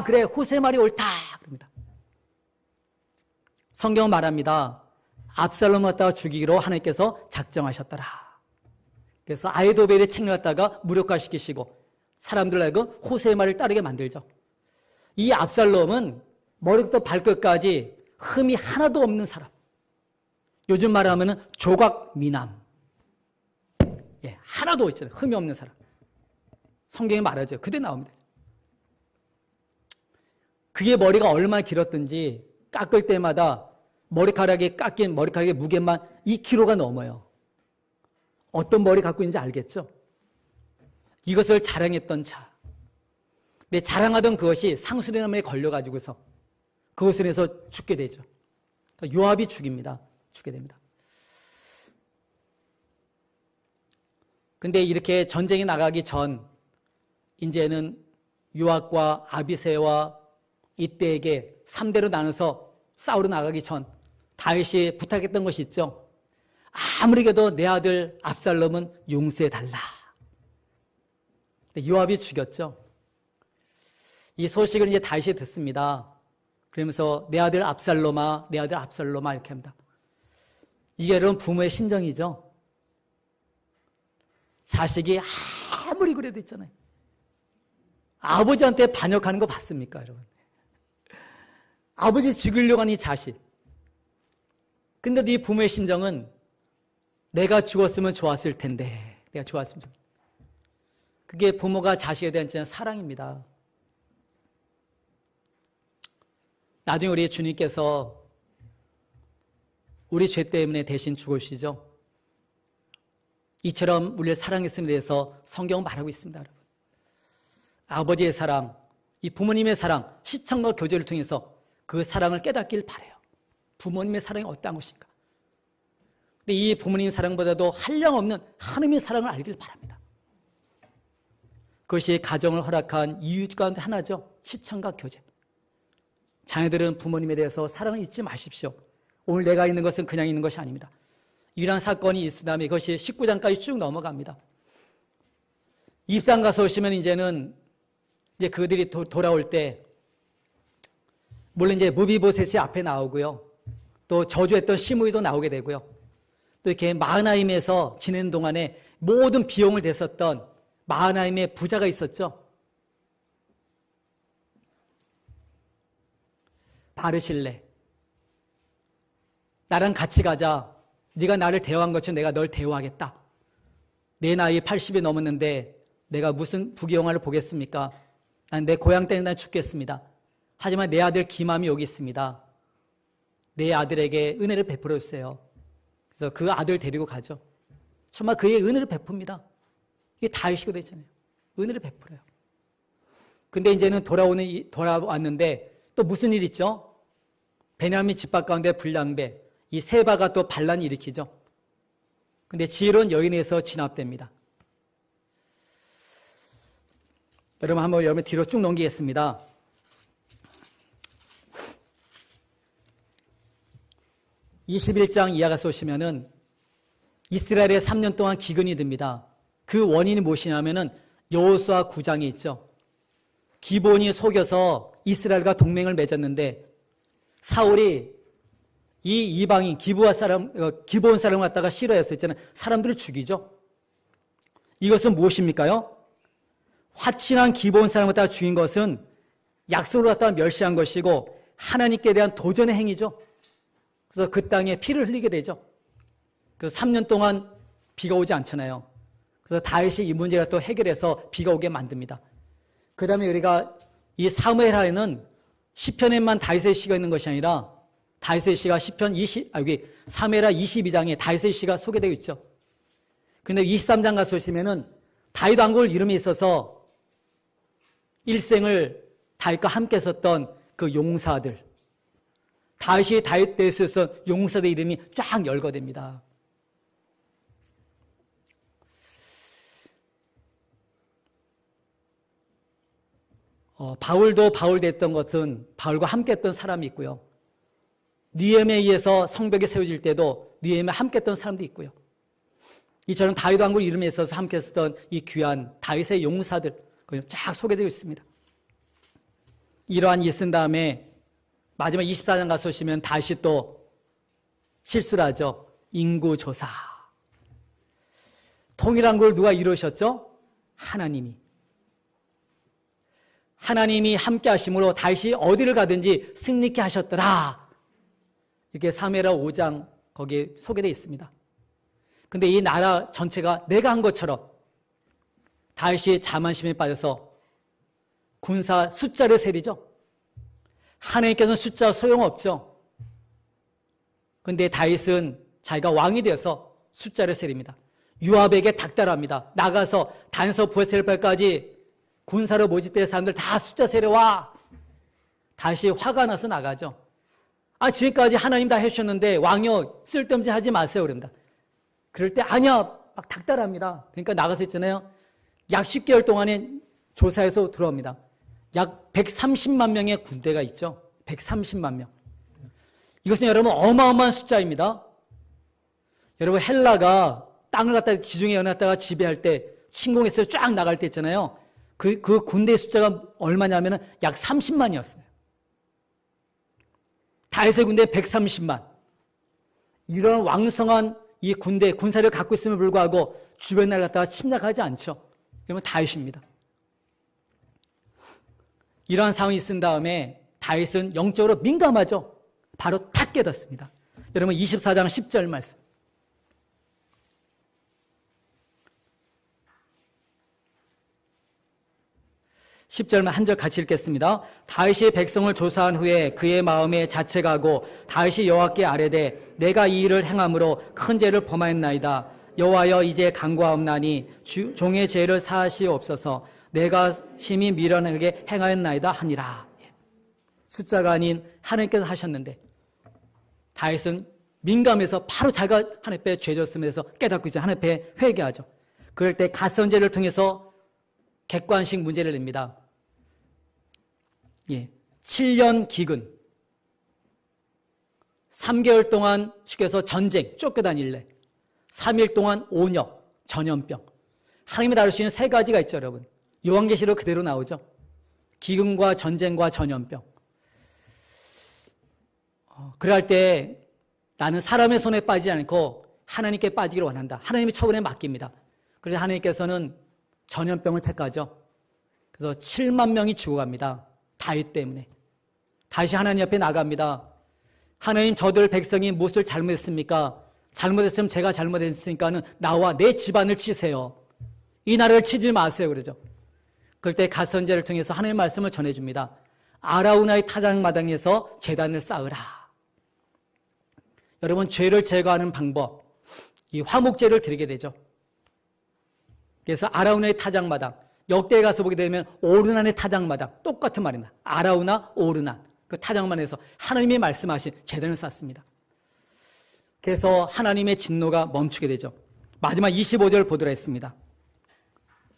그래, 호세 말이 옳다. 그럽니다. 성경은 말합니다. 압살롬을 갖다가 죽이기로 하나님께서 작정하셨더라. 그래서 아히도벨의 책을 갖다가 무력화시키시고 사람들 하여금 호세의 말을 따르게 만들죠. 이 압살롬은 머리부터 발끝까지 흠이 하나도 없는 사람. 요즘 말하면 조각미남. 예, 하나도 있잖아요. 흠이 없는 사람. 성경에 말하죠. 그대 나옵니다. 그의 머리가 얼마나 길었든지 깎을 때마다 깎인 머리카락의 무게만 2kg가 넘어요. 어떤 머리 갖고 있는지 알겠죠? 이것을 자랑했던 자. 근데 자랑하던 그것이 상수리나무에 걸려가지고서 그것을 해서 죽게 되죠. 요압이 죽게 됩니다. 근데 이렇게 전쟁에 나가기 전 이제는 요압과 아비새와 이때에게 3대로 나눠서 싸우러 나가기 전 다윗이 부탁했던 것이 있죠. 아무리 그래도 내 아들 압살롬은 용서해달라. 요압이 죽였죠. 이 소식을 이제 다윗이 듣습니다. 그러면서 내 아들 압살롬아, 내 아들 압살롬아 이렇게 합니다. 이게 여러분 부모의 심정이죠. 자식이 아무리 그래도 있잖아요. 아버지한테 반역하는 거 봤습니까, 여러분? 아버지 죽이려고 하는 이 자식. 근데 이 부모의 심정은 내가 죽었으면 좋았을 텐데, 내가 좋았으면 좋겠다. 그게 부모가 자식에 대한 진짜 사랑입니다. 나중에 우리 주님께서 우리 죄 때문에 대신 죽으시죠. 이처럼 우리를 사랑했음에 대해서 성경은 말하고 있습니다, 여러분. 아버지의 사랑, 이 부모님의 사랑, 시청과 교제를 통해서 그 사랑을 깨닫길 바라요. 부모님의 사랑이 어떠한 것인가. 근데 이 부모님의 사랑보다도 한량없는 하나님의 사랑을 알길 바랍니다. 그것이 가정을 허락한 이유 가운데 하나죠. 시청과 교제. 자녀들은 부모님에 대해서 사랑을 잊지 마십시오. 오늘 내가 있는 것은 그냥 있는 것이 아닙니다. 이러한 사건이 있은 다음에 그것이 19장까지 쭉 넘어갑니다. 입장 가서 오시면 이제는 이제 그들이 돌아올 때 물론 이제 무비보셋이 앞에 나오고요. 또 저주했던 시므이도 나오게 되고요. 또 이렇게 마하나임에서 지내는 동안에 모든 비용을 댔었던 마하나임의 부자가 있었죠. 바르실레. 나랑 같이 가자. 네가 나를 대우한 것처럼 내가 널 대우하겠다. 내 나이 80이 넘었는데 내가 무슨 부귀영화를 보겠습니까? 난 내 고향 때문에 난 죽겠습니다. 하지만 내 아들 기맘이 여기 있습니다. 내 아들에게 은혜를 베풀어 주세요. 그래서 그 아들 데리고 가죠. 정말 그의 은혜를 베풉니다. 이게 다윗이고 됐잖아요. 은혜를 베풀어요. 근데 이제는 돌아왔는데 또 무슨 일 있죠? 베냐민 집합 가운데 불량배, 이 세바가 또 반란을 일으키죠. 근데 지혜로운 여인에서 진압됩니다. 여러분 한번 여러분 뒤로 쭉 넘기겠습니다. 21장 이하가서 오시면은 이스라엘에 3년 동안 기근이 듭니다. 그 원인이 무엇이냐면은 여호수아 9장에 있죠. 기브온이 속여서 이스라엘과 동맹을 맺었는데 사울이 이 이방인 기브온 사람을 갖다가 싫어해서 있잖아요. 사람들을 죽이죠. 이것은 무엇입니까요? 화친한 기브온 사람을 갖다가 죽인 것은 약속을 갖다가 멸시한 것이고 하나님께 대한 도전의 행위죠. 그래서 그 땅에 피를 흘리게 되죠. 그래서 3년 동안 비가 오지 않잖아요. 그래서 다윗이 이 문제를 또 해결해서 비가 오게 만듭니다. 그 다음에 우리가 이 사무엘하에는 시편에만 다윗의 시가 있는 것이 아니라 다윗의 시가 여기 사무엘하 22장에 다윗의 시가 소개되어 있죠. 근데 23장 가서 보시면은 다윗 왕국을 이름이 있어서 일생을 다윗과 함께 썼던 그 용사들, 다윗이 다윗 때에 쓰던 용사들 이름이 쫙 열거됩니다. 바울도 바울 됐던 것은 바울과 함께 했던 사람이 있고요. 느헤미야에 의해서 성벽이 세워질 때도 느헤미야와 함께 했던 사람도 있고요. 이처럼 다윗 왕국 이름에 있어서 함께 쓰던 이 귀한 다윗의 용사들 쫙 소개되어 있습니다. 이러한 일 쓴 다음에 마지막 24장 가서 보시면 다시 또 실수를 하죠. 인구조사. 통일한 걸 누가 이루셨죠? 하나님이. 하나님이 함께 하심으로 다시 어디를 가든지 승리케 하셨더라. 이렇게 사무엘하 5장 거기에 소개되어 있습니다. 근데 이 나라 전체가 내가 한 것처럼 다윗이 자만심에 빠져서 군사 숫자를 세리죠. 하나님께서는 숫자 소용없죠. 근데 다윗은 자기가 왕이 되어서 숫자를 세립니다. 요압에게 닥달합니다. 나가서 단서 부에셀까지 군사로 모집된 사람들 다 숫자 세려와. 다시 화가 나서 나가죠. 지금까지 하나님 다 해주셨는데 왕이여 쓸데없이 하지 마세요. 그럽니다. 그럴 때 아니야 막 닥달합니다. 그러니까 나가서 있잖아요. 약 10개월 동안에 조사해서 들어옵니다. 약 130만 명의 군대가 있죠. 130만 명. 이것은 여러분 어마어마한 숫자입니다. 여러분 헬라가 땅을 갖다가 지중해 연합다가 지배할 때 침공해서 쫙 나갈 때 있잖아요. 그 군대의 숫자가 얼마냐면은 약 30만이었어요. 다윗의 군대 130만. 이런 왕성한 이 군대, 군사를 갖고 있음에 불구하고 주변 나라를 갖다가 침략하지 않죠. 그러면 다윗입니다. 이러한 상황이 있은 다음에 다윗은 영적으로 민감하죠. 바로 탁 깨닫습니다. 여러분 24장 10절 말씀. 10절만 한 절 같이 읽겠습니다. 다윗이 백성을 조사한 후에 그의 마음에 자책하고 다윗이 여호와께 아뢰되 내가 이 일을 행함으로 큰 죄를 범하였나이다. 여호와여 이제 간구하옵나니 종의 죄를 사하시옵소서. 내가 심히 미련하게 행하였나이다 하니라. 숫자가 아닌 하나님께서 하셨는데 다윗은 민감해서 바로 자기가 하나님 앞에 죄졌음에서 깨닫고 있죠. 하나님 앞에 회개하죠. 그럴 때 갓선제를 통해서 객관식 문제를 냅니다. 7년 기근, 3개월 동안 죽여서 전쟁, 쫓겨다닐래, 3일 동안 온역, 전염병. 하나님이 다룰 수 있는 세 가지가 있죠, 여러분. 요한계시록 그대로 나오죠. 기근과 전쟁과 전염병. 그럴 때 나는 사람의 손에 빠지지 않고 하나님께 빠지기를 원한다. 하나님의 처분에 맡깁니다. 그래서 하나님께서는 전염병을 택하죠. 그래서 7만 명이 죽어갑니다. 다윗 때문에. 다시 하나님 앞에 나갑니다. 하나님 저들 백성이 무엇을 잘못했습니까? 잘못했으면 제가 잘못했으니까는 나와 내 집안을 치세요. 이 나라를 치지 마세요. 그러죠. 그럴 때 갓선제를 통해서 하나님의 말씀을 전해줍니다. 아라우나의 타작마당에서 제단을 쌓으라. 여러분 죄를 제거하는 방법, 이 화목제를 드리게 되죠. 그래서 아라우나의 타작마당, 역대에 가서 보게 되면 오르난의 타작마당, 똑같은 말입니다. 아라우나, 오르난, 그 타작만에서 하나님이 말씀하신 제단을 쌓습니다. 그래서 하나님의 진노가 멈추게 되죠. 마지막 25절 보도록 했습니다.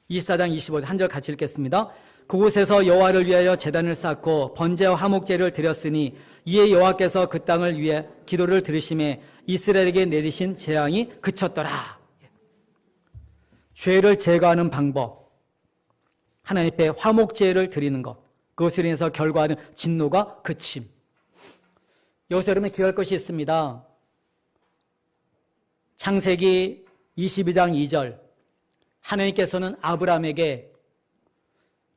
24장 25절 한 절 같이 읽겠습니다. 그곳에서 여호와를 위하여 제단을 쌓고 번제와 화목제를 드렸으니 이에 여호와께서 그 땅을 위해 기도를 들으심에 이스라엘에게 내리신 재앙이 그쳤더라. 죄를 제거하는 방법, 하나님 앞에 화목제를 드리는 것, 그것으로 인해서 결과하는 진노가 그침. 여기서 여러분 기억할 것이 있습니다. 창세기 22장 2절, 하나님께서는 아브라함에게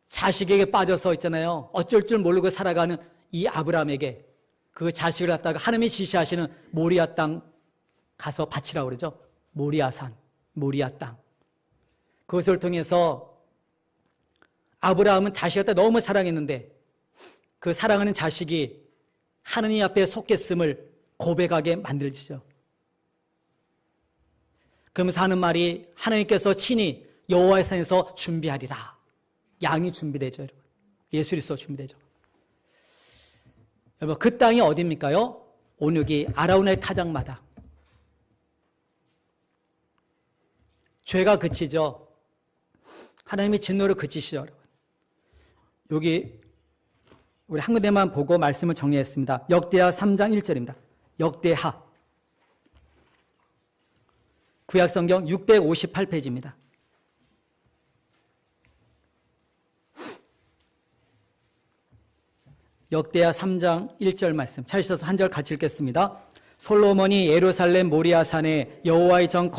자식에게 빠져서 있잖아요. 어쩔 줄 모르고 살아가는 이 아브라함에게 그 자식을 갖다가 하나님이 지시하시는 모리아 땅 가서 바치라고 그러죠. 모리아산, 모리아 땅. 그것을 통해서 아브라함은 자식을 갖다 너무 사랑했는데 그 사랑하는 자식이 하나님 앞에 속겠음을 고백하게 만들죠. 그러면서 하는 말이 하나님께서 친히 여호와의 산에서 준비하리라. 양이 준비되죠, 여러분. 예수 그리스도 준비되죠. 여러분, 그 땅이 어디입니까요? 오늘기 아라우나의 타작마다. 죄가 그치죠. 하나님이 진노를 그치시죠, 여러분. 여기 우리 한 군데만 보고 말씀을 정리했습니다. 역대하 3장 1절입니다. 역대하. 구약성경 658페이지입니다. 역대하 3장 1절 말씀 찾으셔서 한 절 같이 읽겠습니다. 솔로몬이 예루살렘 모리아산에 여호와의 정